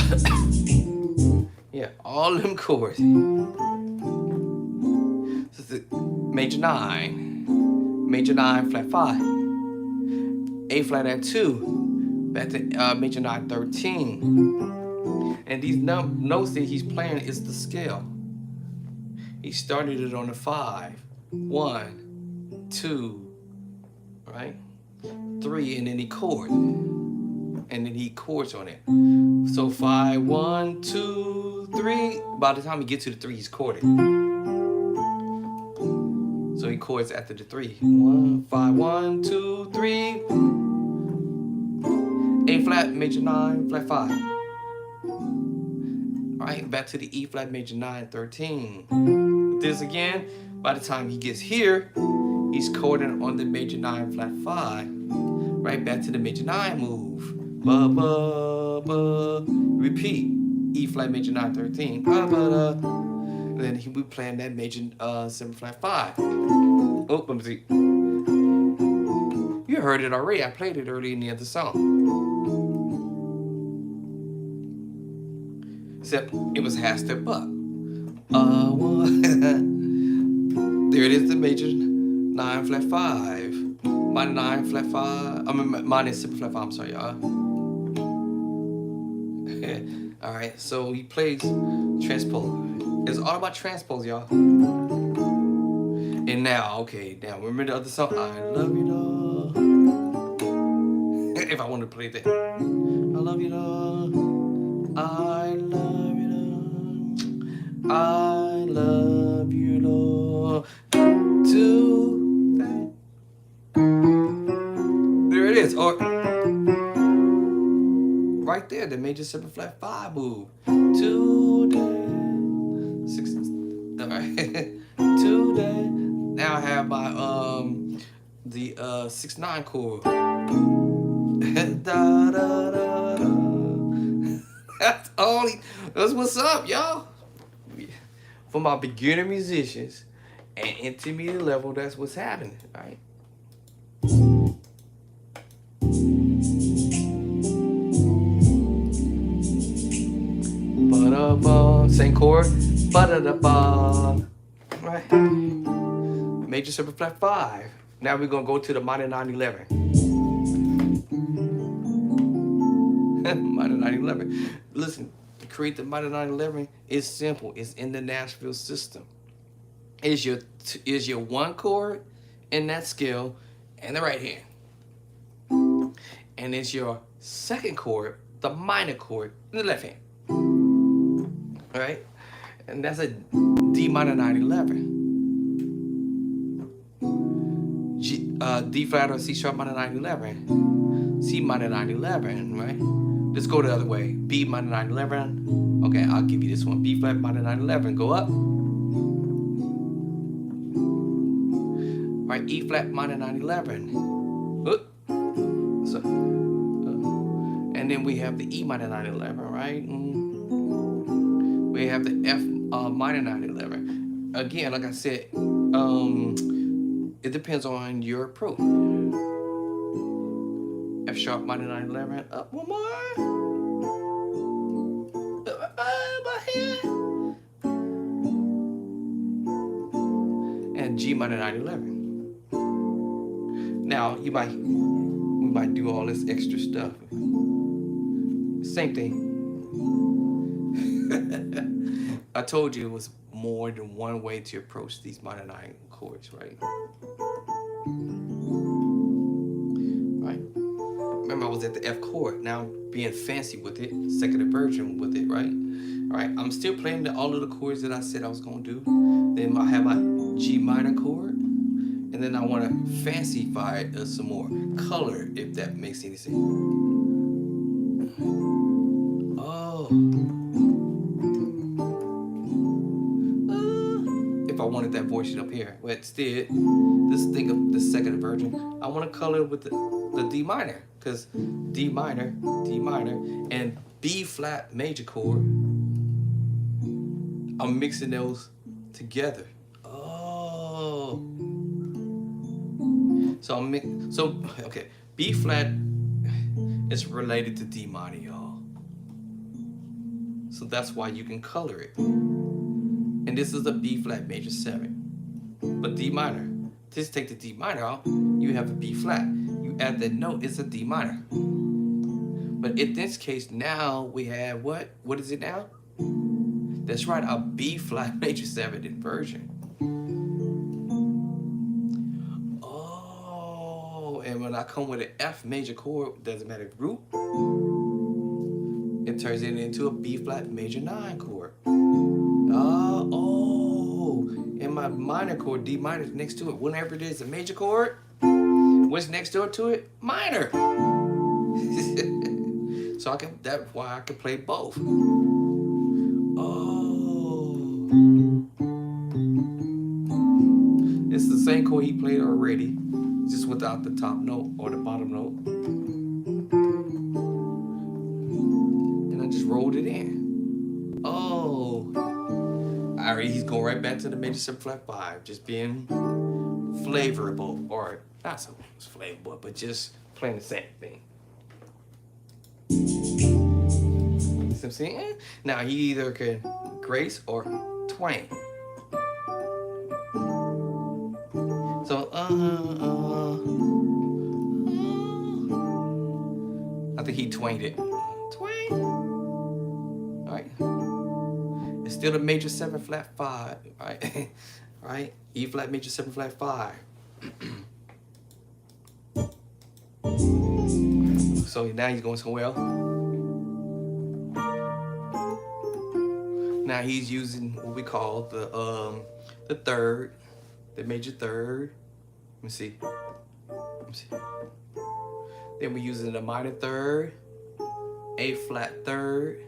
Yeah, all them chords. This is major 9, major 9, flat 5, A flat at 2, back to major 9, 13. And these notes that he's playing is the scale. He started it on the 5, 1, 2, right? 3, and then he chord. And then he chords on it. So 5, 1, 2, 3. By the time he gets to the 3, he's chorded. So he chords after the 3. 1, 5, 1, 2, 3. A flat, major 9, flat 5. All right, back to the E flat, major 9, 13. This again, by the time he gets here, he's chording on the major 9, flat 5. Right back to the major 9 move. Ba ba ba. Repeat. E flat, major 9, 13. Ba ba da. And then he will be playing that major 7 flat 5. Oh, let me see. You heard it already. I played it early in the other song. Except it was half step up. There it is, the major 9 flat 5. minor 9 flat 5. I mean minor 7 flat 5. I'm sorry, y'all. All right, so he plays transpose. It's all about transpose, y'all. And now, okay, now remember the other song? I love you, dog. If I want to play that, I love you, dog. I love you, dog. I love you, dog. To that. There it is. Or right there, the major 7 flat 5 move. To that. 6. All right. To that. Now I have my the 6/9 chord. da, da, da, da. That's what's up, y'all. For my beginner musicians and intermediate level, that's what's happening, right? Ba-da-ba, same chord. Ba-da-da-ba. Right. Major 7 flat 5. Now we're gonna go to the minor 9/11. Minor 9/11. Listen, to create the minor 9/11 is simple. It's in the Nashville system. Is your one chord in that scale in the right hand, and it's your second chord, the minor chord, in the left hand. All right, and that's a D minor 9/11. D flat or C sharp minor 9/11, C minor 9/11, right? Let's go the other way. B minor 9/11. Okay, I'll give you this one. B flat minor 9/11. Go up. Right, E flat minor 9/11. So, and then we have the E minor 9/11, right? We have the F minor 9/11. Again, like I said, it depends on your approach. F sharp minor 9/11. Up one more. Here. And G minor 9/11. Now we might do all this extra stuff. Same thing. I told you it was more than one way to approach these minor 9 chords, right? Right. Remember, I was at the F chord. Now I'm being fancy with it, second inversion with it, right? All right. I'm still playing all of the chords that I said I was gonna do. Then I have my G minor chord, and then I want to fancify it some more, color, if that makes any sense. If I wanted that voice up here, but instead, this thing of the second inversion, I want to color with the D minor, because D minor, and B flat major chord, I'm mixing those together. Oh. So okay, B flat is related to D minor, y'all. So that's why you can color it. And this is a B flat major 7. But D minor, just take the D minor out, you have a B flat. You add that note, it's a D minor. But in this case, now we have what? What is it now? That's right, a B flat major 7 inversion. Oh, and when I come with an F major chord, doesn't matter root, it turns it into a B flat major 9 chord. And my minor chord, D minor, is next to it. Whenever it is a major chord, what's next door to it? Minor. So that's why I can play both. Oh. It's the same chord he played already, just without the top note or the bottom note. And I just rolled it in. Oh. Alright, he's going right back to the major 7 flat 5, just being flavorable, or not so much flavorable, but just playing the same thing. See what I'm saying? Now he either can grace or twang. So think he twanged it. Twang. All right. It's still a major 7 flat 5, right? Right? E flat major 7 flat 5. So now he's going somewhere else. Now he's using what we call the third, the major third. Let me see. Then we're using the minor third, A flat third,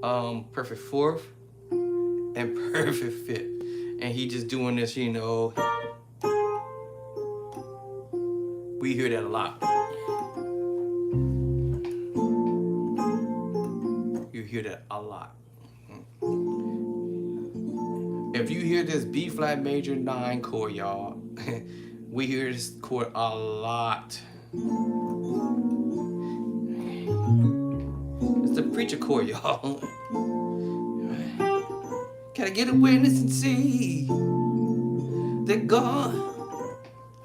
perfect fourth, and perfect fifth. And he just doing this, you know. We hear that a lot. You hear that a lot. If you hear this B flat major 9 chord, y'all, we hear this chord a lot. It's the preacher chord, y'all. Can I get a witness and see that God?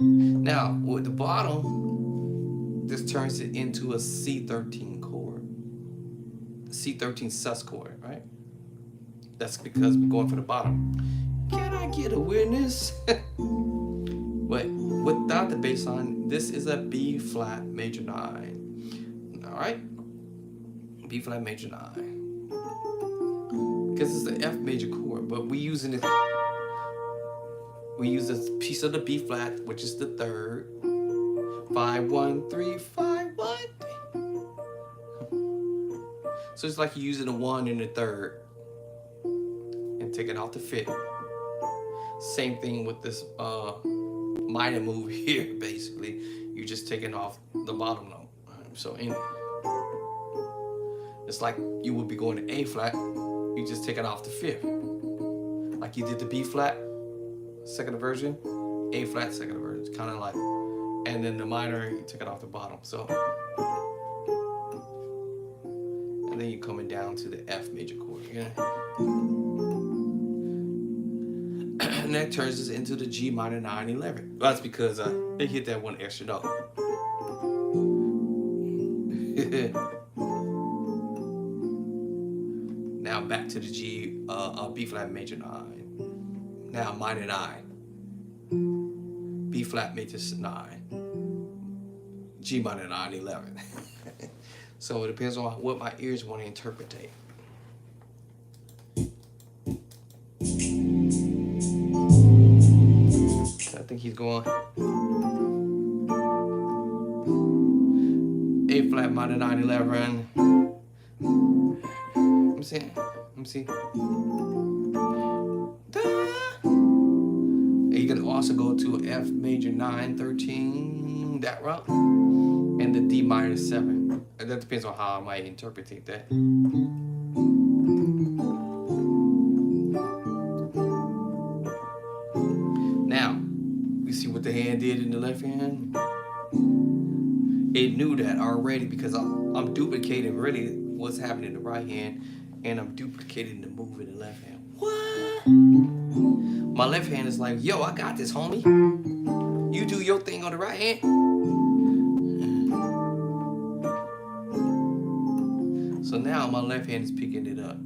Now, with the bottom, this turns it into a C13 chord. C13 sus chord, right? That's because we're going for the bottom. Can I get a witness? But without the bass line, this is a B flat major 9. All right? B flat major 9. Because it's the F major chord, but we use this piece of the B flat, which is the third. 5 1 3 5 1 3. So it's like you're using a 1 in the third and taking off the fifth. Same thing with this minor move here. Basically, you're just taking off the bottom note. So it's like you would be going to A flat. You just take it off the fifth, like you did the B flat second version, A flat second version. It's kind of like, and then the minor you take it off the bottom. So, and then you're coming down to the F major chord. Yeah. And that turns us into the G minor 9/11. Well, that's because they hit that one extra note. Now back to the G, B flat major 9. Now minor 9. B flat major 9. G minor 9/11. So it depends on what my ears want to interpretate. I think he's going A flat minor 9/11. Let me see. You can also go to F major 9/13, that route, and the D minor 7. And that depends on how I might interpret that. Now, you see what the hand did in the left hand? It knew that already because I'm duplicating really what's happening in the right hand, and I'm duplicating the move in the left hand. What? My left hand is like, yo, I got this, homie. You do your thing on the right hand. So now my left hand is picking it up.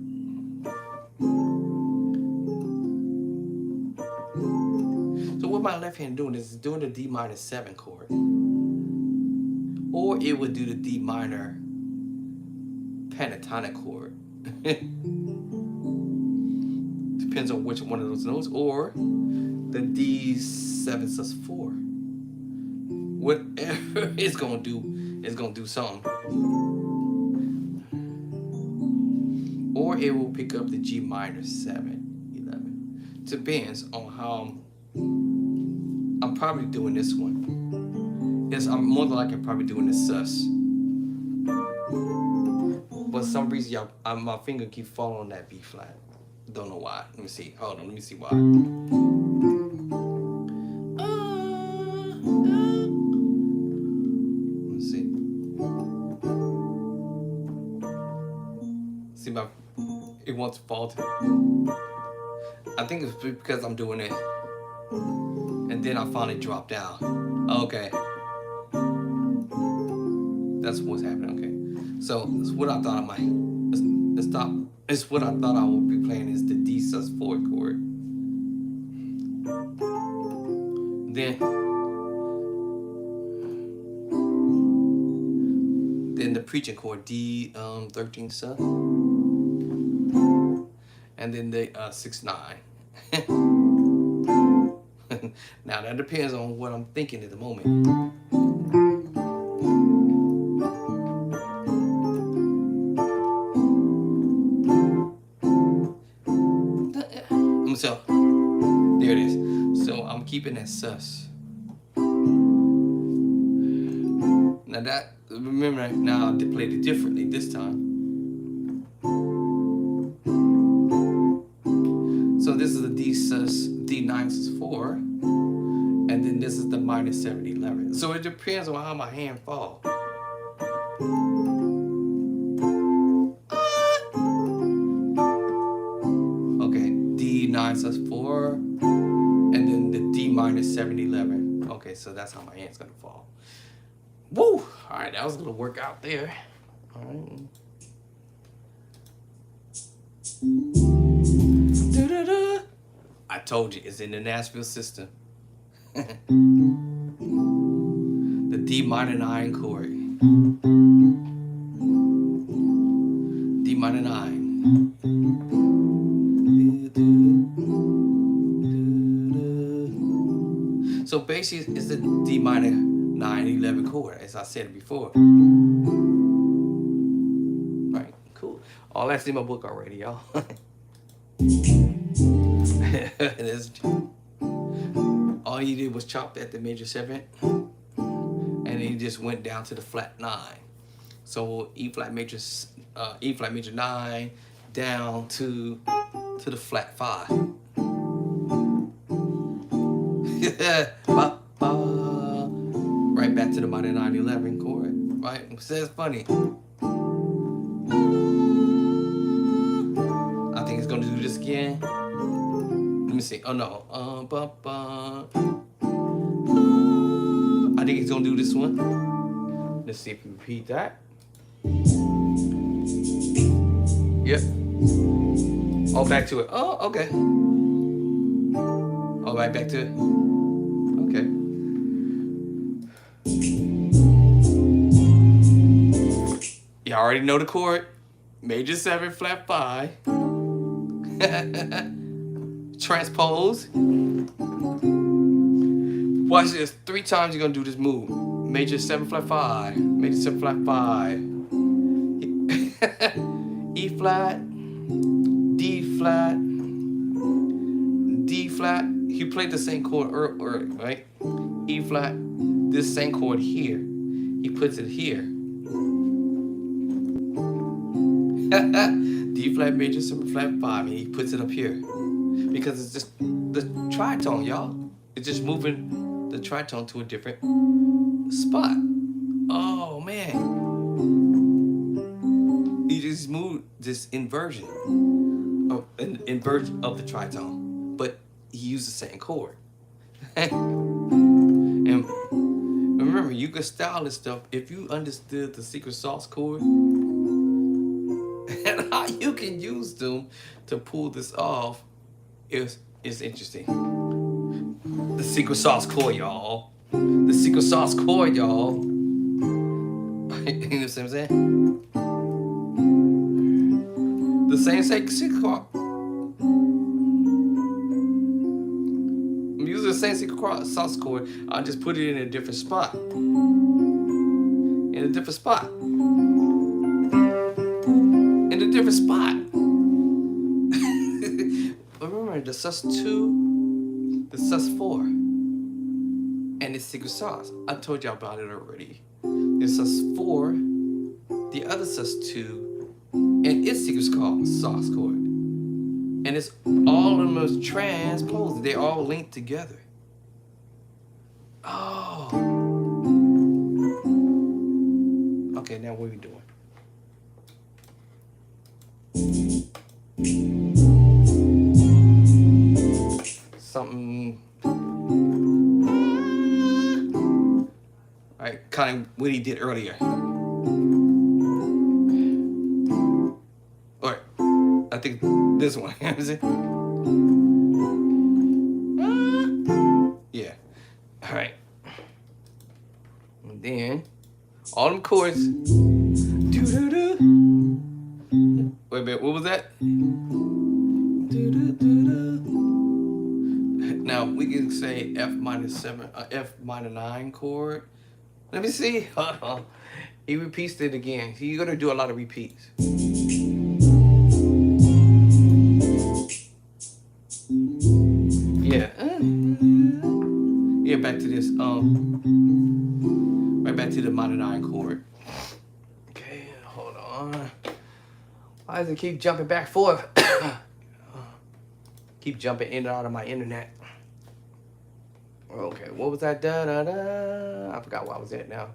So what my left hand doing is doing the D minor 7 chord. Or it would do the D minor pentatonic chord. Depends on which one of those notes. Or the D7 sus 4. Whatever it's gonna do, it's gonna do something. Or it will pick up the G minor 7/11. Depends on how I'm probably doing this one. Yes, I'm more than likely probably doing the sus. But for some reason, y'all, my finger keep falling on that B flat. Don't know why. Let me see. Hold on. Let me see why. Let's see. See my. It wants to fall to. I think it's because I'm doing it, and then I finally drop down. Okay. That's what's happening. Okay. So it's what I thought I might. Let's stop. It's what I thought I would be playing is the D sus4 chord. Then the preaching chord D 13 sus, and then the 6/9. Now that depends on what I'm thinking at the moment. So there it is. So I'm keeping that sus. Now that, remember, now I played it differently this time. So this is the D9 sus4, and then this is the -7/11. So it depends on how my hand falls. Okay, D9 sus4, and then the D -7/11. Okay, so that's how my hand's gonna fall. Woo! All right, that was gonna work out there. All right. I told you, it's in the Nashville system. The D minor 9 chord. D minor 9. So basically, it's the D minor 9/11 chord, as I said before. Right, cool. All that's in my book already, y'all. All he did was chop at the major 7, and he just went down to the flat 9. So E flat major 9 down to the flat 5. Right back to the minor 9/11 chord. Right, so that's funny. I think it's gonna do this again. Let me see. Oh no. I think he's gonna do this one. Let's see if we repeat that. Yep. Oh, back to it. Oh, okay. Oh, right back to it. Okay. You already know the chord. Major 7, flat 5. Transpose. Watch this. 3 times you're gonna do this move. Major 7, flat 5. Major 7, flat 5. E flat. D flat. D flat. He played the same chord, right? E flat. This same chord here. He puts it here. D flat major 7 flat 5, and he puts it up here because it's just the tritone, y'all. It's just moving the tritone to a different spot. Oh man, he just moved this inversion of the tritone, but he used the same chord. And remember, you could style this stuff if you understood the secret sauce chord. And how you can use them to pull this off is interesting. The secret sauce chord, y'all. The secret sauce chord, y'all. You know what I'm saying? The same secret chord. I'm using the same secret sauce chord. I just put it in a different spot. In a different spot. In a different spot. Remember the sus2, the sus4, and the secret sauce. I told y'all about it already. The sus4, the other sus2, and its secret sauce chord. And it's all of them is transposed. They're all linked together. Oh. Okay, now what are we doing? Something, right? Kind of what he did earlier. think this one. Yeah. All right. And then all them chords. Doo-doo-doo. Wait a minute, what was that? Now we can say F minor 7, F minor 9 chord. Let me see. He repeats it again. So you're gonna do a lot of repeats. Yeah. Yeah, back to this. Right back to the minor 9 chord. Okay, hold on. Why does it keep jumping back forth? Keep jumping in and out of my internet. Okay, what was that? Da da da. I forgot what I was at now.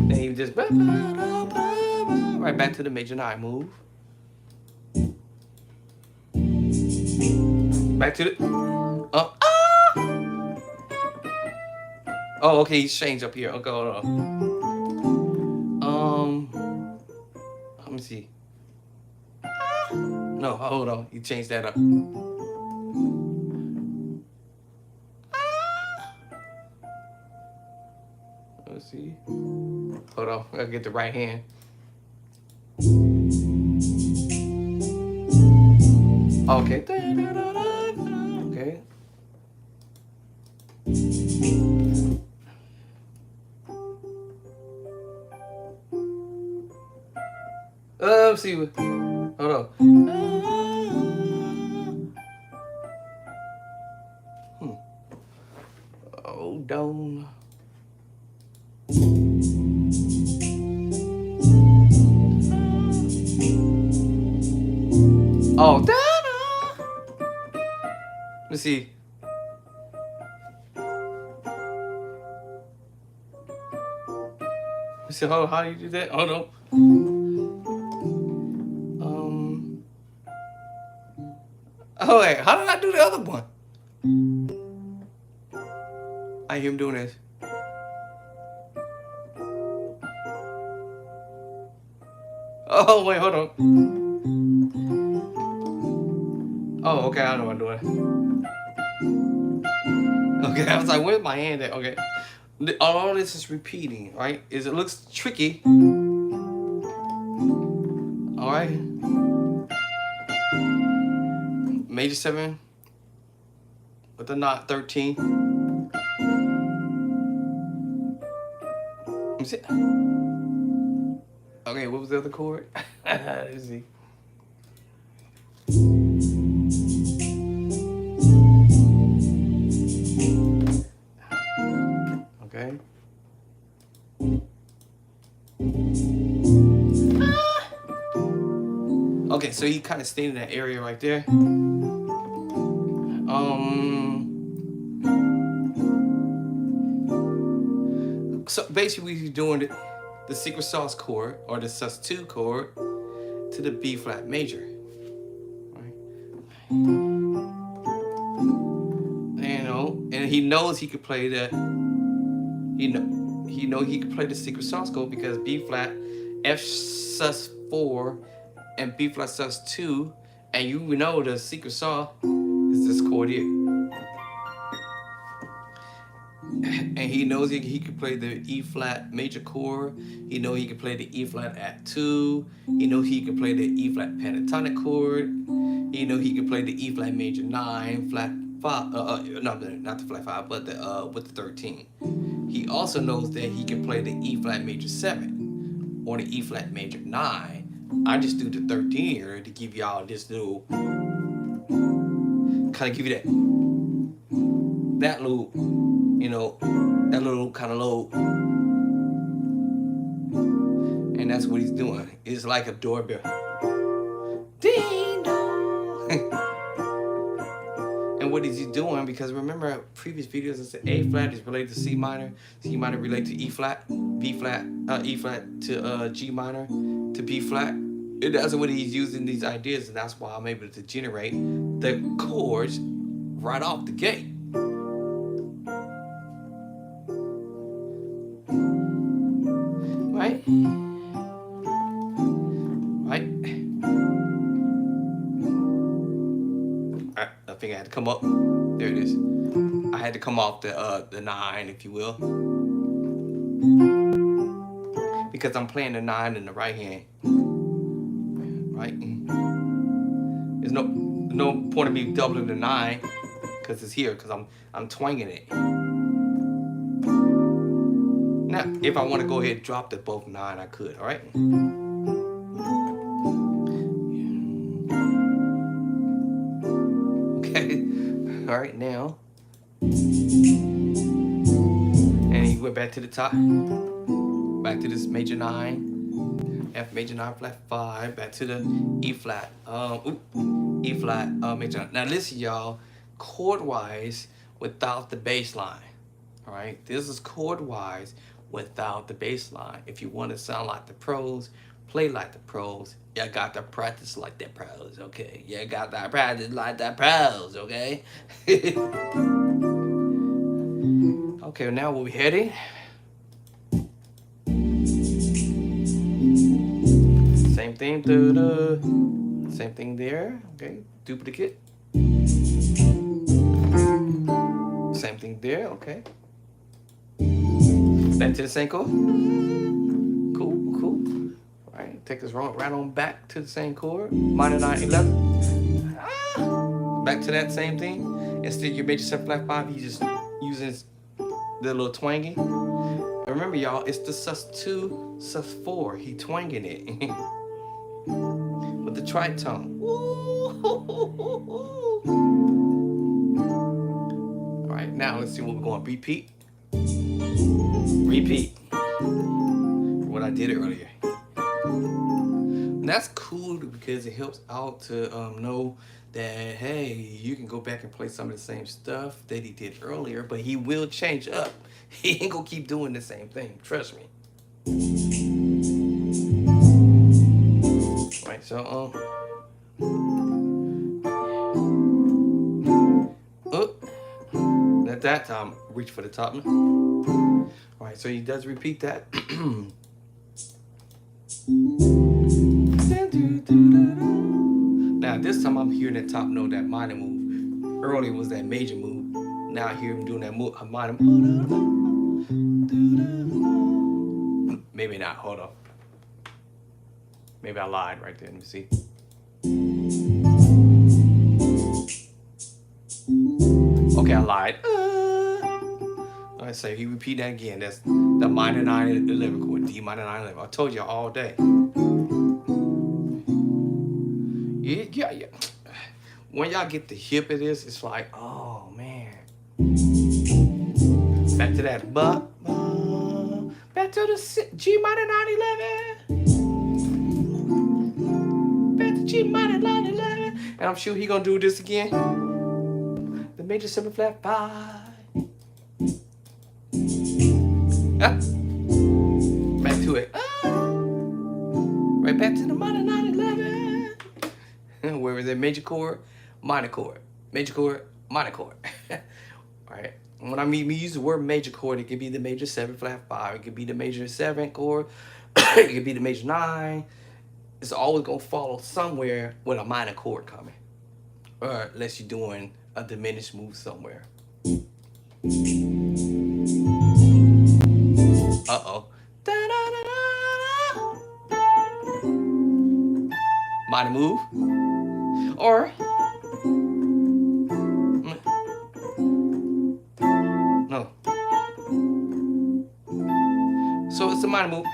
Then you just right back to the major 9 move. Back to the Oh, okay, he's changed up here. Okay, hold on. Let me see. No, hold on. He changed that up. Let's see. Hold on. I gotta get the right hand. Okay. Okay. Let's see. Hold on. Hold on. Oh, let's see. Let's see. How do you do that? Hold on. Oh wait, how did I do the other one? I hear him doing this. Oh wait, hold on. Oh, okay, I know what I'm doing. Okay, I was like, where's my hand at? Okay. All this is repeating, right? It looks tricky. All right. Major 7 with the knot 13. Let me see. Okay, what was the other chord? Let's see. Okay. Okay, so he kind of stayed in that area right there. So basically he's doing the secret sauce chord or the sus2 chord to the B flat major. Right? You know, and he knows he could play that. He know he could play the secret sauce chord because B flat, F sus4, and B flat sus2, and you know the secret sauce is this chord here. And he knows he could play the E flat major chord. He knows he could play the E flat at 2. He knows he could play the E flat pentatonic chord. He knows he could play the E flat major 9, flat 5. No, not the flat 5, but the with the 13. He also knows that he can play the E flat major 7 or the E flat major 9. I just do the 13 here to give y'all this little, kind of give you that little, you know, that little kind of low. And that's what he's doing. It's like a doorbell. Ding dong. And what is he doing? Because remember previous videos, I said A flat is related to C minor related to E flat, B flat, E flat to G minor to B flat. That's what he's using these ideas, and that's why I'm able to generate the chords right off the gate. think I had to come up. There it is. I had to come off the 9, if you will, because I'm playing the 9 in the right hand. Right? There's no point of me doubling the 9 because it's here because I'm twanging it. Now, if I want to go ahead and drop the both 9, I could. All right. Okay. All right now. And he went back to the top. Back to this major 9. F major 9 flat 5. Back to the E flat. E flat major 9. Now listen, y'all. Chord wise without the bass line. All right. This is chord wise without the bass line. If you want to sound like the pros, play like the pros. You got to practice like the pros, okay? You got to practice like the pros, okay? Okay, now where we heading? Same thing, same thing there, okay? Duplicate. Same thing there, okay? Back to the same chord. Cool. All right, take us right on back to the same chord. Minor 9, 11. Back to that same thing. Instead of your major 7 flat 5, he's just using the little twanging. And remember, y'all, it's the sus2, sus4. He twanging it with the tritone. All right, now let's see what we're going to repeat. What I did earlier. And that's cool because it helps out to know that, hey, you can go back and play some of the same stuff that he did earlier, but he will change up. He ain't gonna keep doing the same thing, trust me. Right, so at that time, reach for the top. All right, so he does repeat that. Now this time I'm hearing that top note, that minor move. Earlier was that major move. Now I hear him doing that move, a minor move. Maybe not, hold up. Maybe I lied right there, let me see. Okay, I lied. All right, so he repeat that again. That's the minor 9 and 11 chord, D minor 9 11. I told you all day. Yeah. When y'all get the hip of this, it's like, oh man. Back to that, back to the G minor 9 11. Back to G minor 9 11. And I'm sure he gonna do this again. The major 7 flat 5. Back to it. Right back to the minor 9 11. Where is it? Major chord, minor chord, major chord, minor chord. All right. When I mean, we use the word major chord, it could be the major 7 flat 5. It could be the major 7 chord. It could be the major 9. It's always gonna follow somewhere with a minor chord coming, or unless you're doing a diminished move somewhere. Uh-oh. Minor move. Or no. So it's a minor move,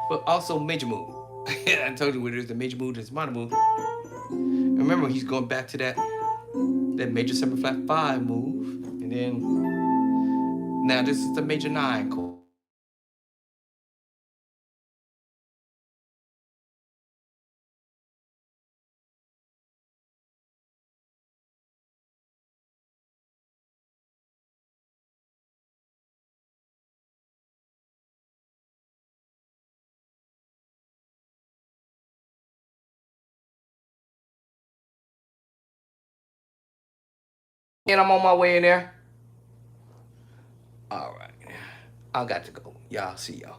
but also major move. I told you where there's the major move, there's minor move. Remember, he's going back to that major 7 flat 5 move, and then now this is the major 9 chord. And I'm on my way in there. All right, I got to go. Y'all see y'all.